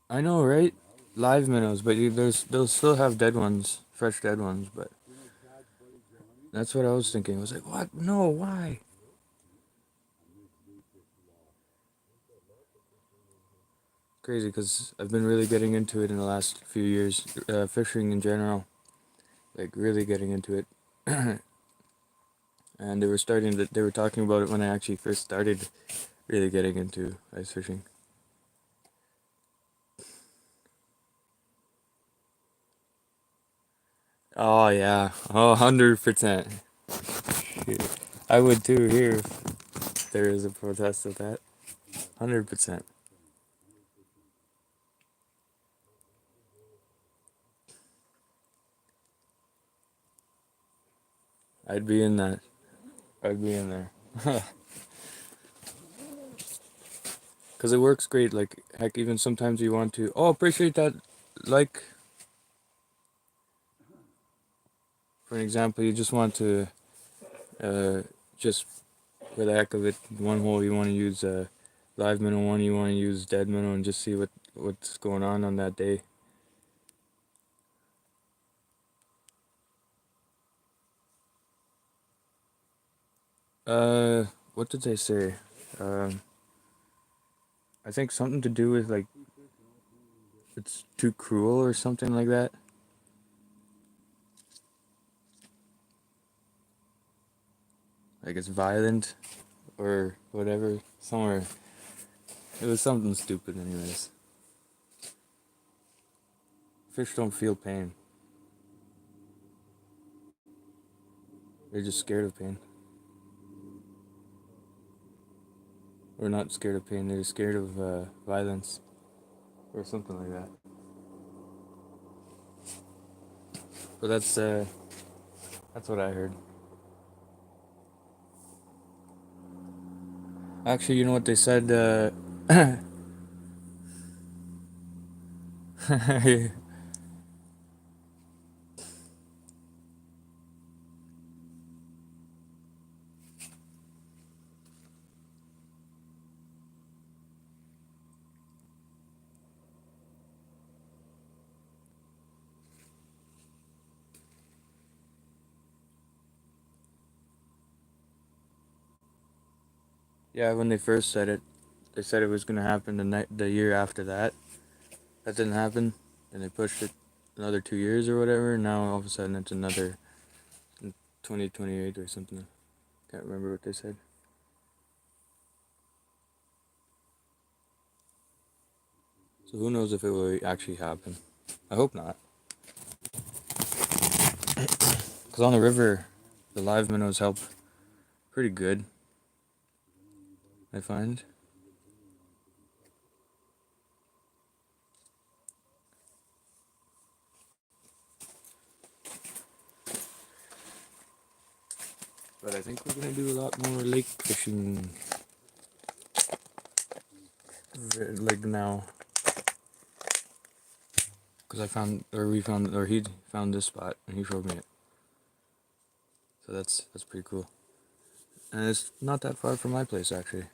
I know, right? Live minnows, but they'll still have dead ones, fresh dead ones. But that's what I was thinking. I was like, what? No, why? Crazy, because I've been really getting into it in the last few years, fishing in general, like really getting into it. And they were talking about it when I actually first started really getting into ice fishing. Oh yeah, oh 100%. I would too here if there is a protest of that. 100%. I'd be in that. I'd be in there. Because it works great. Like, heck, even sometimes you want to. Oh, appreciate that. Like, for an example, you just want to, uh, just for the heck of it, one hole you want to use live minnow, one you want to use dead minnow, and just see what's going on that day. Uh, what did they say? Um, I think something to do with like it's too cruel or something like that. Like it's violent or whatever. Somewhere it was something stupid, anyways. Fish don't feel pain. They're just scared of pain. Or not scared of pain. They're scared of violence or something like that. But that's what I heard. Actually, you know what they said? Yeah, when they first said it, they said it was gonna happen the year after that. That didn't happen, and they pushed it another 2 years or whatever. And now all of a sudden it's another 2028 or something. Can't remember what they said. So who knows if it will actually happen? I hope not. Because on the river, the live minnows help pretty good. I find. But I think we're gonna do a lot more lake fishing, like now, because he found this spot and he showed me it. So that's pretty cool, and it's not that far from my place actually.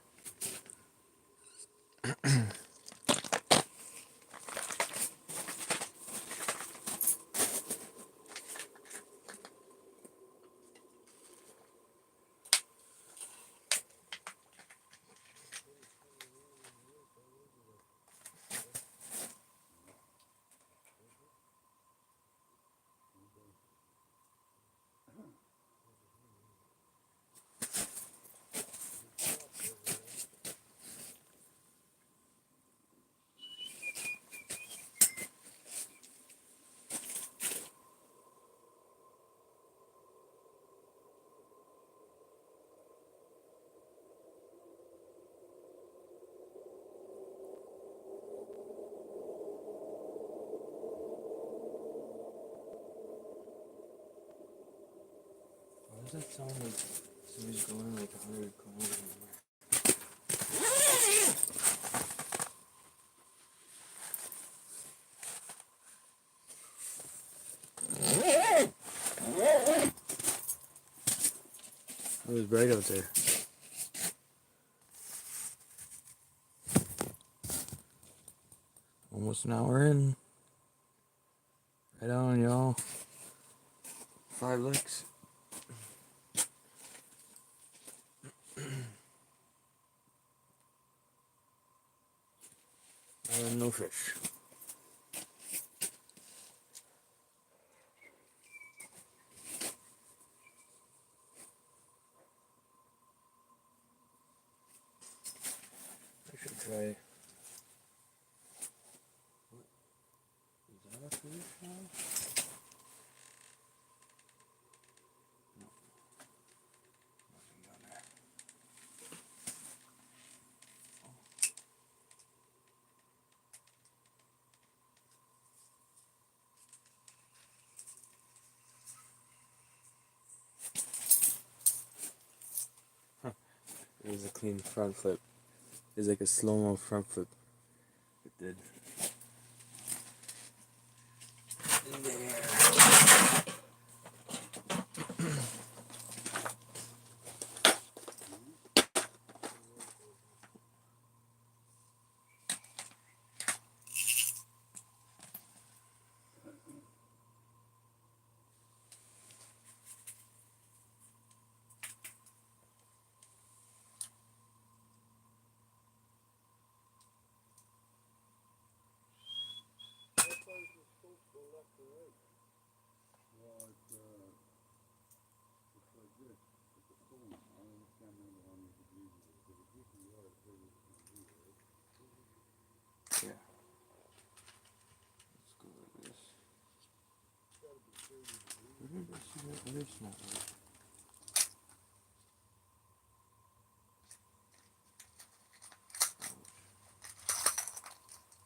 Why does that sound like somebody's going like 100 kilometers an hour? It was bright out there. Almost an hour in. Right on, y'all. 5 licks. And no fish. I should try. Is that a fish now? No, nothing down there. It was a clean front flip. It was like a slow-mo front flip. It did. There. What place is supposed to go left or right? Well, it's like this. It's a stone. I can't remember how many degrees it is. But if you can go, it's where it's going to be, right? Yeah. Let's go like this. It's got to be 30 degrees. Where did I see that other snap?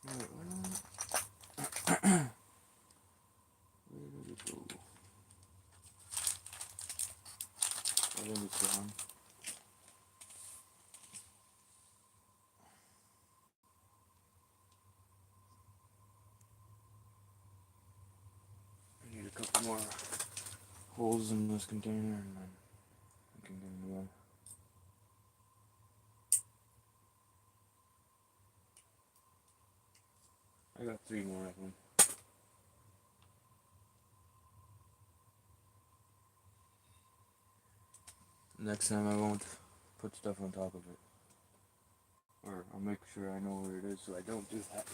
Alright, where did it go? I think it's gone. I need a couple more holes in this container and then I can get a new one. I got 3 more of them. Next time I won't put stuff on top of it. Or I'll make sure I know where it is so I don't do that.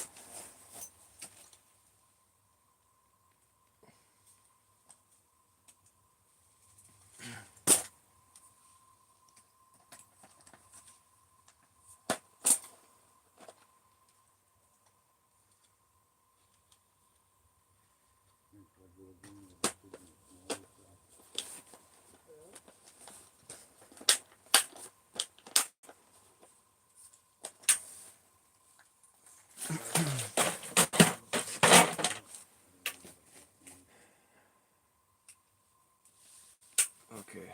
Okay.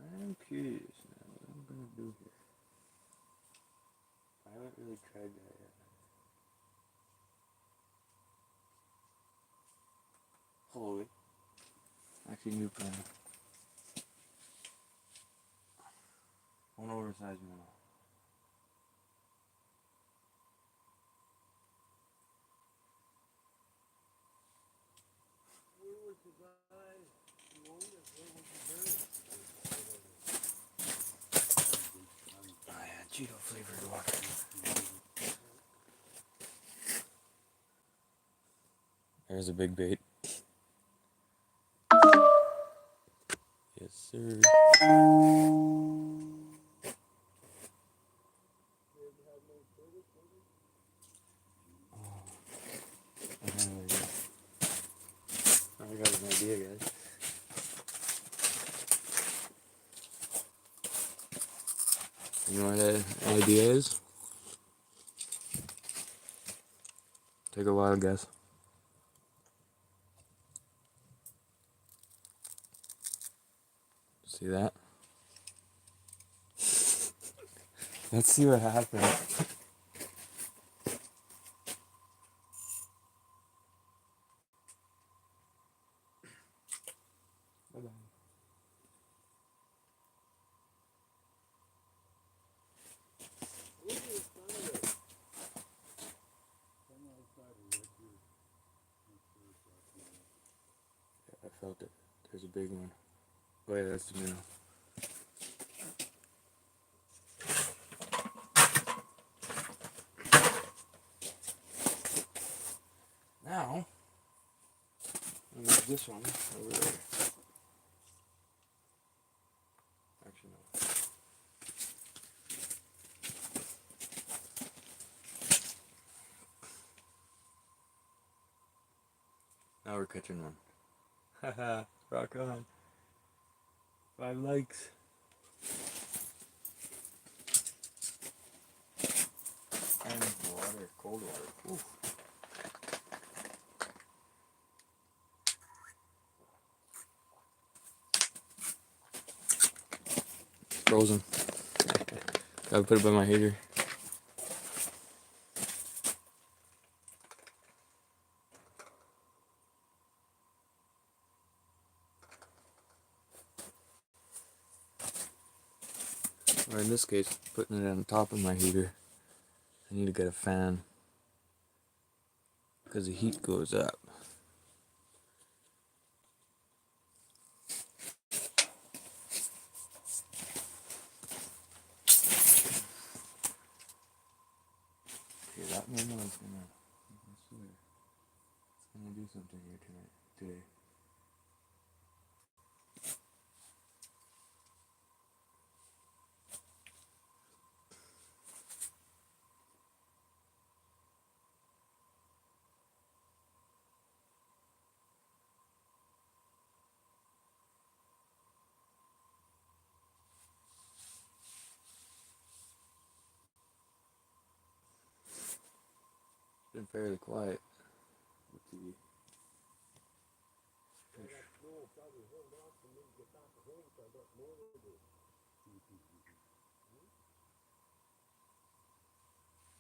I'm curious now what I'm gonna do here. I haven't really tried that yet. Holy. Actually, new plan. One oversized minnow. Where was the guy who owned it? Where was he buried? Oh yeah, Cheeto flavored water. There's a big bait. Yes, sir. Did have no service, was it? I got an idea, guys. You know what that idea is? Take a wild guess. See that? Let's see what happens. Bye-bye. Where did you find it? Come outside and let you. I felt it. There's a big one. Oh yeah, that's the minnow. Now, I'm gonna move this one over there. Actually, no. Now we're catching one. Haha, rock on. 5 likes. And water, cold water. Ooh. Frozen. Gotta put it by my heater. Or in this case, putting it on top of my heater. I need to get a fan because the heat goes up. Okay, that minnow is gonna, I swear, it's gonna do something here today. It's been fairly quiet with the fish. That snow probably held off for me to get back home, so I got more to do.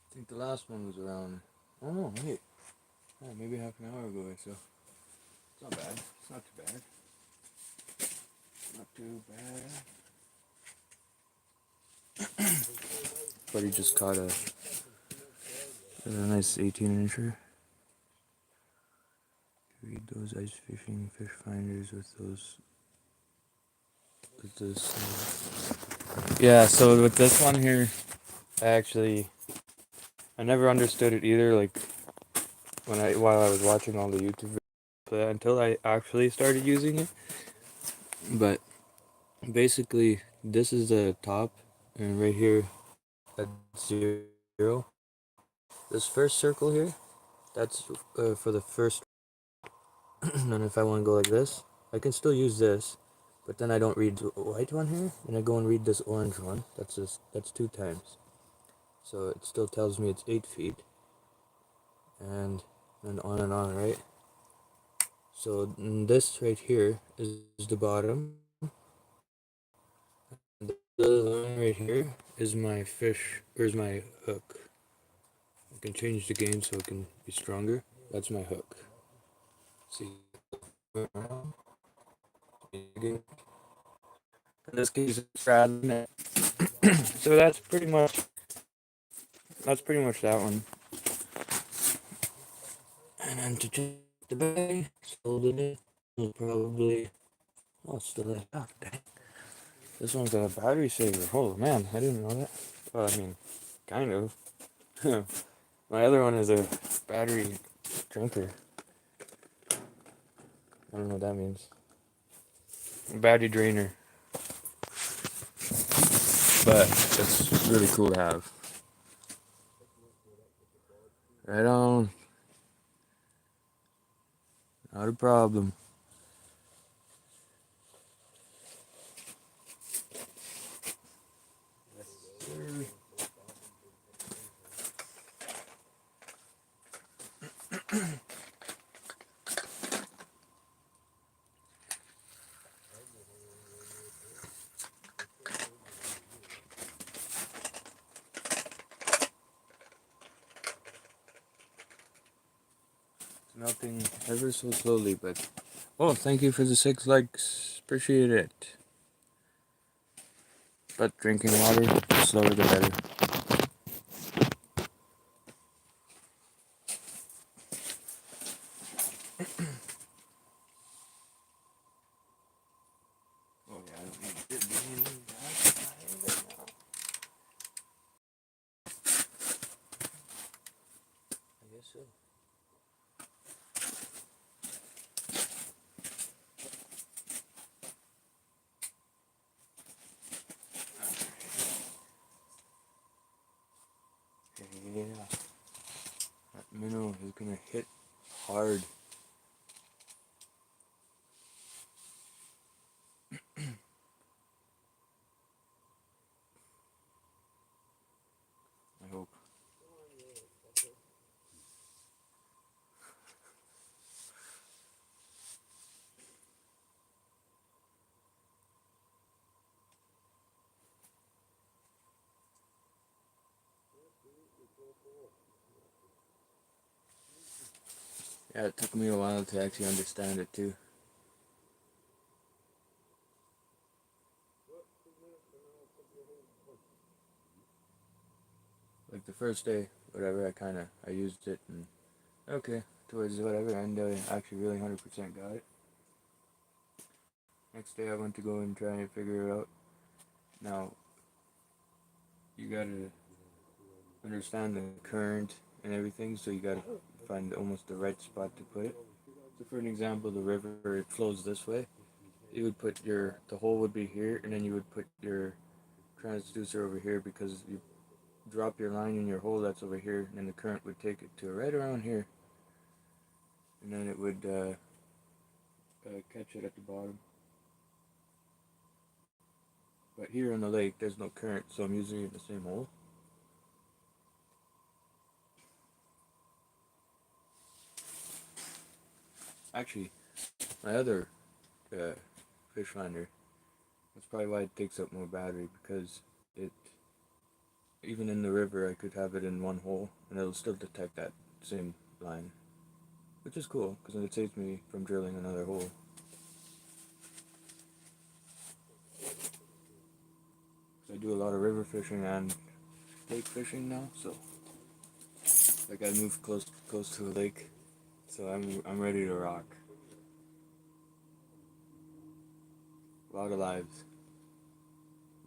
I think the last one was around, oh no, wait, oh, maybe half an hour ago or so. It's not bad. It's not too bad. Not too bad. Buddy just caught a nice 18-incher. Read those ice fishing fish finders with those. With this. Yeah, so with this one here, I never understood it either. Like while I was watching all the YouTube videos, until I actually started using it. But basically, this is the top, and right here, that's 0. This first circle here, that's for the first. And if I want to go like this, I can still use this, But then I don't read the white one here, and I go and read this orange one. That's 2 times. So it still tells me it's 8 feet. And on, right? So this right here is the bottom. And the line right here is my fish, or is my hook. I can change the gain so it can be stronger. That's my hook. See? In this case, it's straddling it. So that's pretty much that one. And then to check the battery, sold it. Probably. Oh, it's still there. Oh, dang. This one's a battery saver. Oh man, I didn't know that. Well, I mean, kind of. My other one is a battery drinker. I don't know what that means. A battery drainer. But it's really cool to have. Right on. Not a problem. Melting ever so slowly, but oh, thank you for the 6 likes. Appreciate it. But drinking water, the slower the better. Oh yeah, I don't need to be in that. I guess so. Yeah, that minnow is gonna hit hard. I hope. Yeah, it took me a while to actually understand it too. Like the first day, whatever, I used it and okay, towards whatever, and I actually really 100% got it. Next day I went to go and try and figure it out. Now, you gotta understand the current and everything, so you gotta find almost the right spot to put it. So for an example, the river, it flows this way. You would put the hole would be here, and then you would put your transducer over here because you drop your line in your hole that's over here, and the current would take it to right around here, and then it would catch it at the bottom. But here in the lake, there's no current, so I'm using it in the same hole. Actually, my other fish finder, that's probably why it takes up more battery, because it, even in the river, I could have it in one hole, and it'll still detect that same line. Which is cool, because it saves me from drilling another hole. I do a lot of river fishing and lake fishing now, so I gotta move close to a lake. So I'm ready to rock. A lot of lives.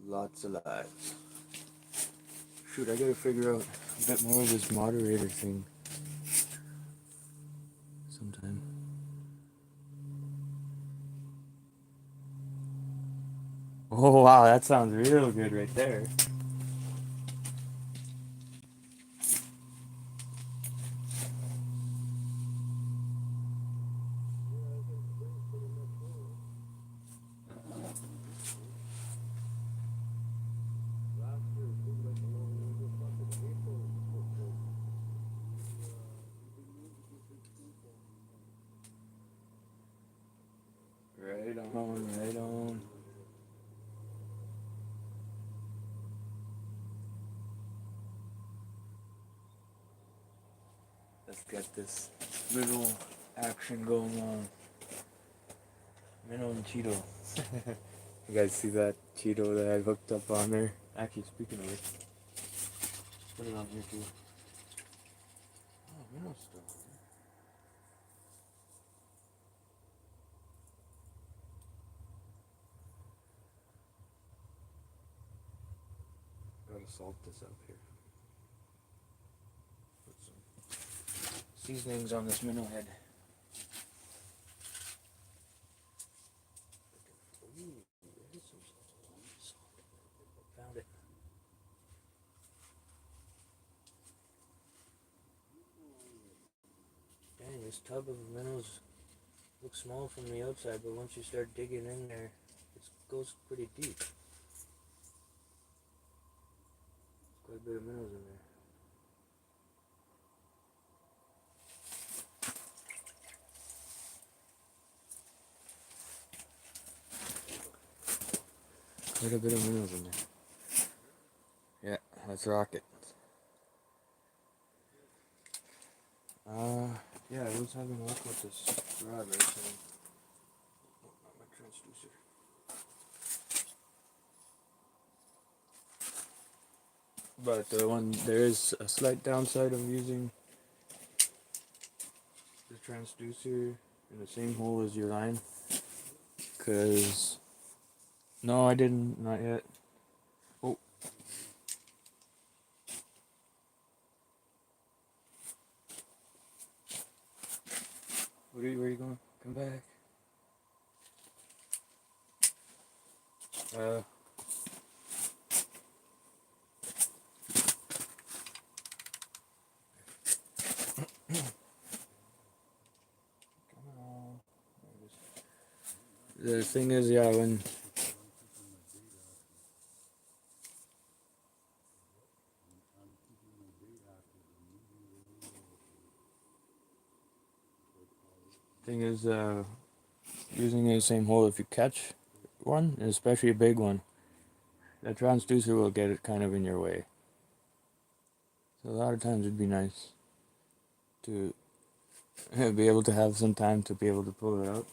Lots of lives. Shoot, I gotta figure out a bit more of this moderator thing sometime. Oh wow, that sounds real good right there. Right on, right on. Let's get this little action going on. Minnow and Cheeto. You guys see that Cheeto that I hooked up on there? Actually, speaking of it, put it on here too. Oh, Minnow's still on there. Gotta salt this up here. Put some seasonings on this minnow head. Ooh, there is some salt. Found it. Dang, this tub of minnows looks small from the outside, but once you start digging in there, it goes pretty deep. Quite a bit of minnows in there. Quite a bit of minnows in there. Yeah, let's rock it. Yeah, I was having luck with this rod right so not my transducer. But there is a slight downside of using the transducer in the same hole as your line. Cause no, I didn't, not yet. Oh, where are you going? Come back. Uh, come on. The thing is, yeah, when thing is, using the same hole, if you catch one, and especially a big one, the transducer will get it kind of in your way. So a lot of times it'd be nice to be able to have some time to be able to pull it out.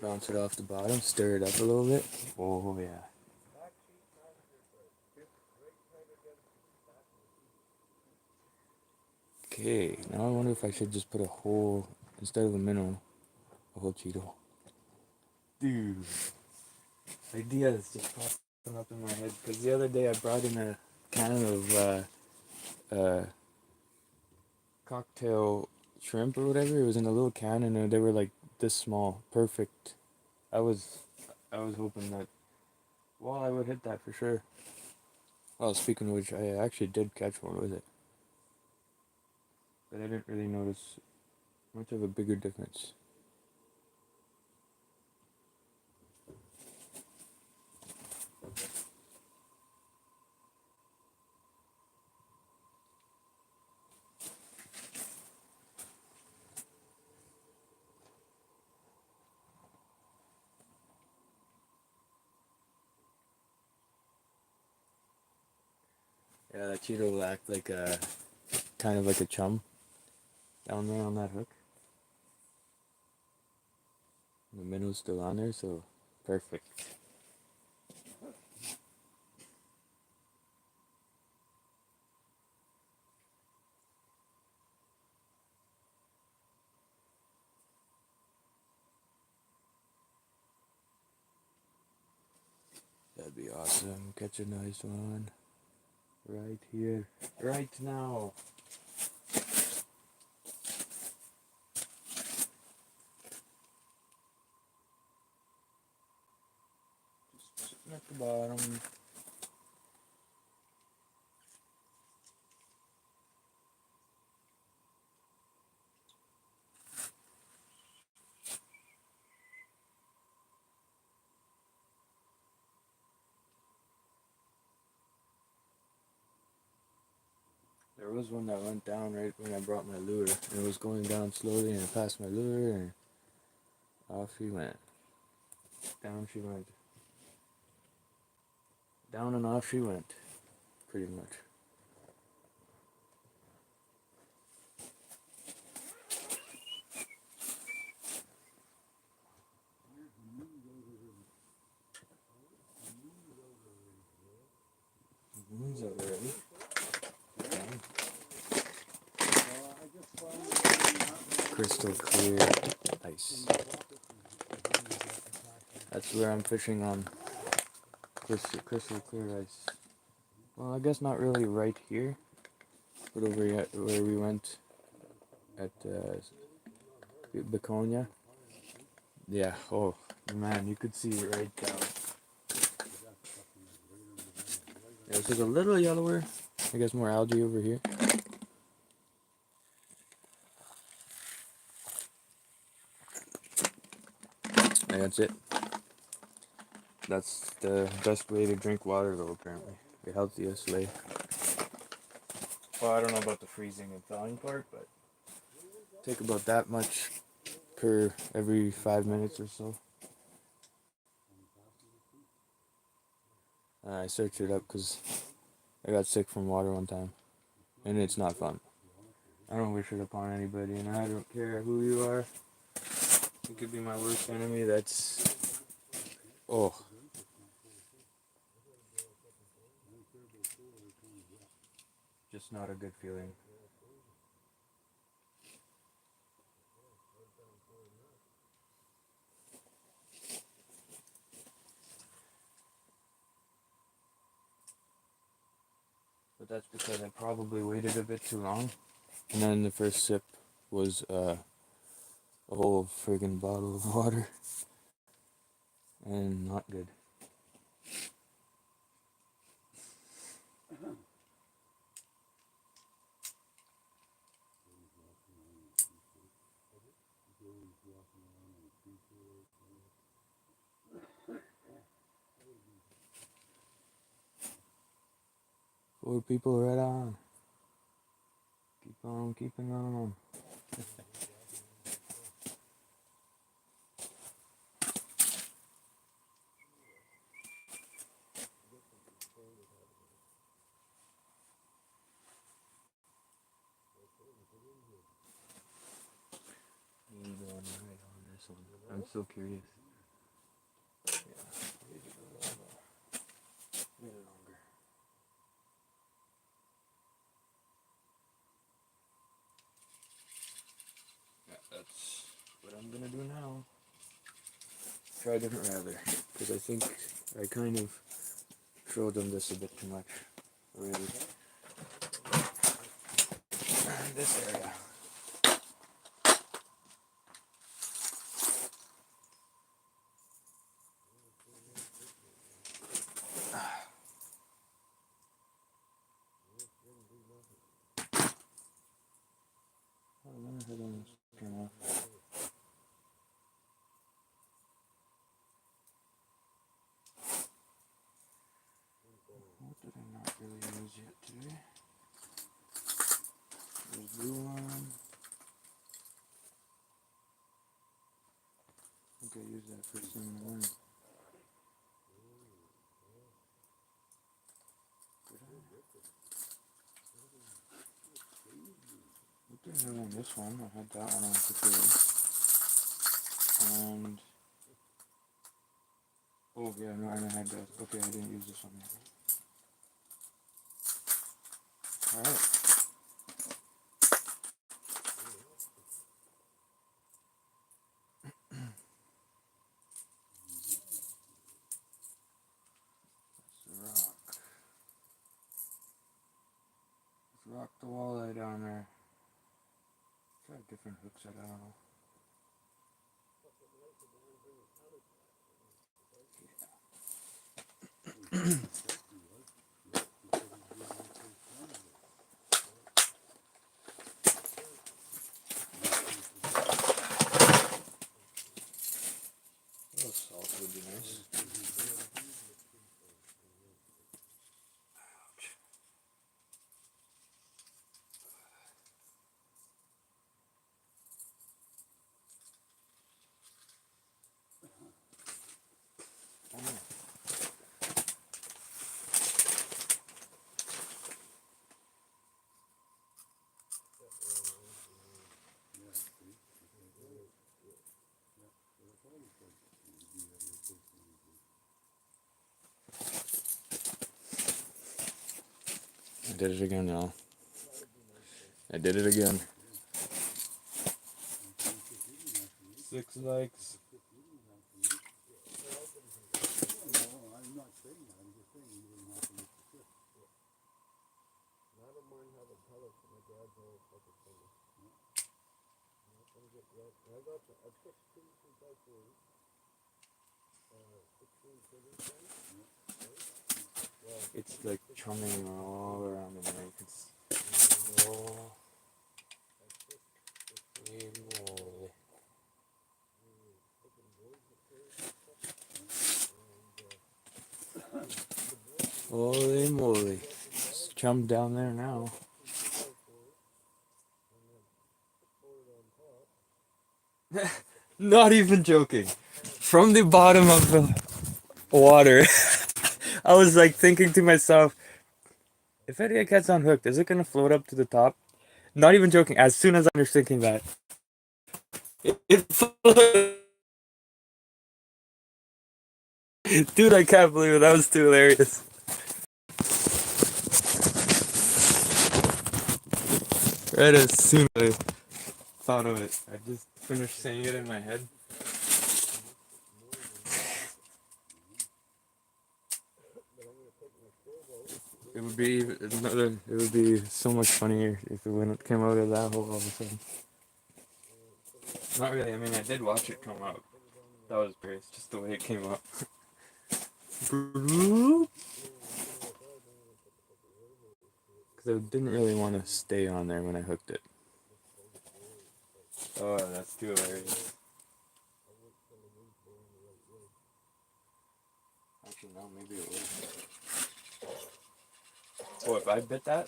Bounce it off the bottom, stir it up a little bit. Oh yeah. Okay, now I wonder if I should just put a whole, instead of a minnow, a whole Cheeto. Dude, ideas just popping up in my head. Because the other day I brought in a can of cocktail shrimp or whatever. It was in a little can and they were like this small, perfect. I was hoping that, well, I would hit that for sure. Well, speaking of which, I actually did catch one with it, but I didn't really notice much of a bigger difference. Yeah, that Cheeto will act like a kind of like a chum down there on that hook. The minnow's still on there, so perfect. That'd be awesome. Catch a nice one. Right here. Right now. Just sitting at the bottom. was one that went down right when I brought my lure. And it was going down slowly, and I passed my lure, and off she went. Down she went. Down and off she went, pretty much. The moon's out already. Crystal clear ice. That's where I'm fishing on. Crystal clear ice. Well, I guess not really right here, but over here where we went at Baconia. Yeah, oh man, you could see it right down. Yeah, this is a little yellower. I guess more algae over here. And that's it. That's the best way to drink water, though, apparently. The healthiest way. Well, I don't know about the freezing and thawing part, but take about that much per every 5 minutes or so. I searched it up because I got sick from water one time, and it's not fun. I don't wish it upon anybody, and I don't care who you are. You could be my worst enemy. That's just not a good feeling. But that's because I probably waited a bit too long. And then the first sip was a whole friggin' bottle of water. And not good. Four people right on. Keep on keeping on. You going right on this one. I'm so curious. Yeah, maybe a little longer. Yeah, that's what I'm gonna do now. Try a different rather, because I think I kind of showed them this a bit too much already. This area. Oh, let me head on this turn off. What did I not really use yet today? There's blue one. I think I used that first thing in the morning. Did I? I didn't have on this one. I had that one on for sure. And oh yeah, no, and I had that. Okay, I didn't use this one yet. Alright. Let's rock the walleye down there. Try different hooks, I don't know. A little salt would be nice. did it again, y'all. I did it again. 6 likes. I'm not saying that. I'm just saying you didn't have to make the trip. I don't mind having pellets, but my dad's always fucking pellets. I'm not gonna get wet. I took 2 2x4s, 16 footage then. Well, It's like chumming all around the lake. It's oh, moly. Holy moly. It's chummed down there now. Not even joking. From the bottom of the water, I was like thinking to myself, if Eddie gets unhooked, is it gonna float up to the top? Not even joking. As soon as I was thinking that, it floated. Dude, I can't believe it. That was too hilarious. Right as soon as I thought of it, I just finished saying it in my head. It would be another. It would be so much funnier if it came out of that hole all of a sudden. Not really. I mean, I did watch it come out. That was great. Just the way it came out. Because I didn't really want to stay on there when I hooked it. Oh, that's too hilarious. Actually, no, maybe it was. Oh, if I bit that,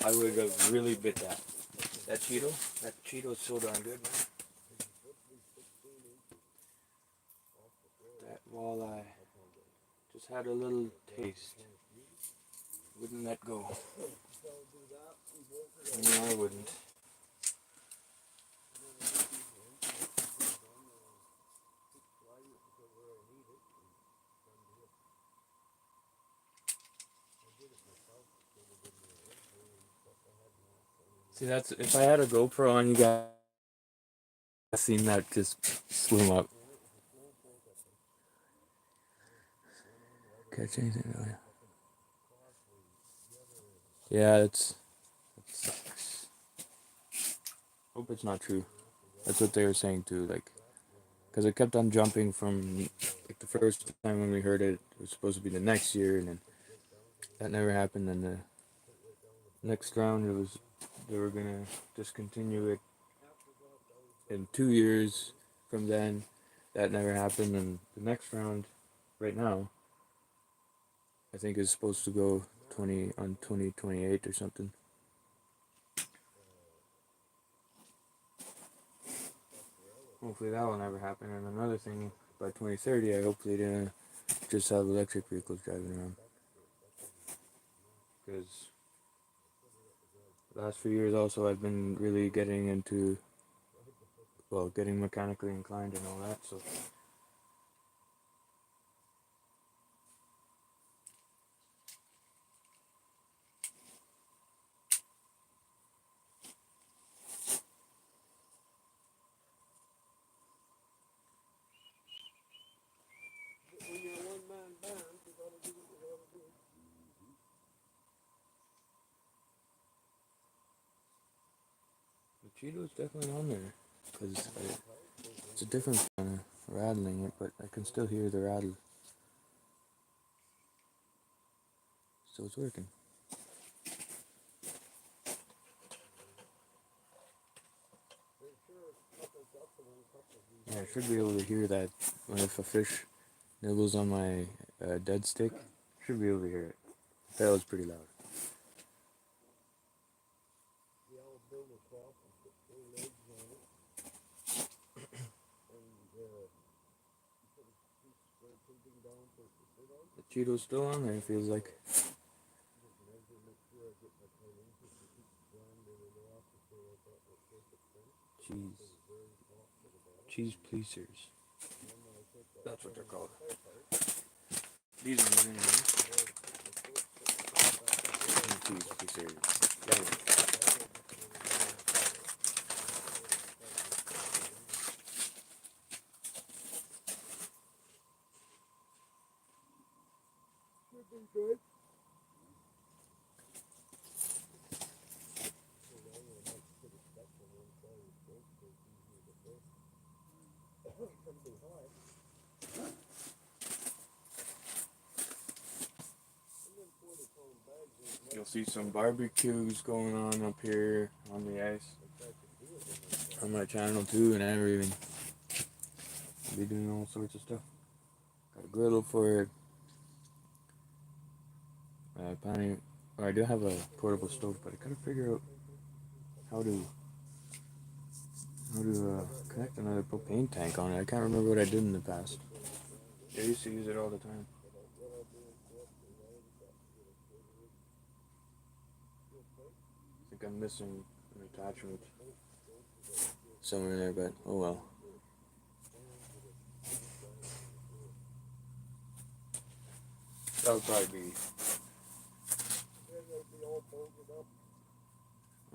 I would have really bit that. That Cheeto's so darn good, man. That walleye just had a little taste. Wouldn't let go. No, I wouldn't. See, that's if I had a GoPro on, you guys seen that just swim up. Catch anything really? Yeah, that sucks. Hope it's not true. That's what they were saying too, like, because it kept on jumping from like the first time when we heard it. It was supposed to be the next year, and then that never happened. And the next round, they were gonna discontinue it in 2 years from then. That never happened, and the next round, right now, I think is supposed to go 2028 or something. Hopefully that will never happen. And another thing, by 2030, I hopefully didn't just have electric vehicles driving around. Because the last few years also I've been really getting into, well, getting mechanically inclined and all that, so. When you're a one-man band, you gotta do what you gotta do. The Cheeto's definitely on there, because it's a different kind of rattling it, but I can still hear the rattle. So it's working. Yeah, I should be able to hear that if a fish nibbles on my dead stick. Should be able to hear it. That was pretty loud. The old build a cloth and put 4 legs on it. And you put a piece of square tubing down for it to sit on. The Cheeto's still on there, it feels like. Just measure, make sure I get my 10 inches to keep the ground a little off to say I got my perfect fence. Cheese pleasers. That's what they're called. These ones anyway. Please be serious. Yeah. Should be good. You'll see some barbecues going on up here on the ice on my channel too, and everything. I'll be doing all sorts of stuff. Got a griddle for it. Planning. I do have a portable stove, but I gotta figure out how to connect another propane tank on it. I can't remember what I did in the past. I used to use it all the time. I think I'm missing an attachment somewhere there, but oh well. That'll probably be.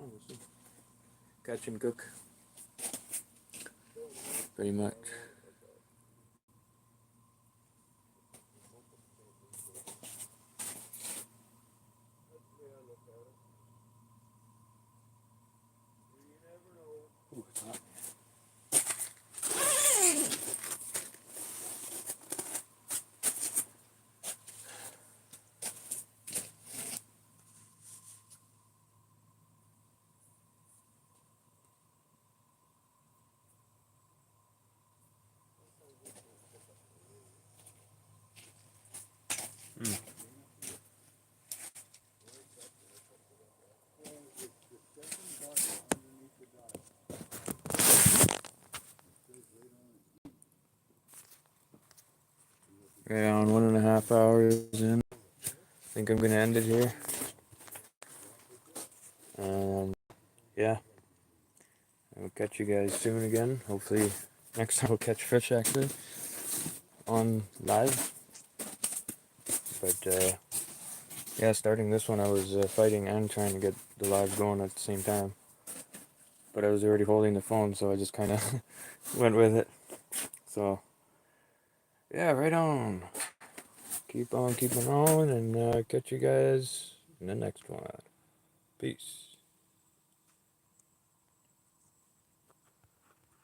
Oh, we'll see. Catch and cook. Pretty much. Ooh, it's hot. Right on 1.5 hours in. I think I'm gonna end it here. Yeah. I'll catch you guys soon again. Hopefully next time we'll catch fish actually on live. But yeah, starting this one I was fighting and trying to get the live going at the same time. But I was already holding the phone, so I just kind of went with it. So yeah, right on. Keep on keeping on, and catch you guys in the next one. Peace.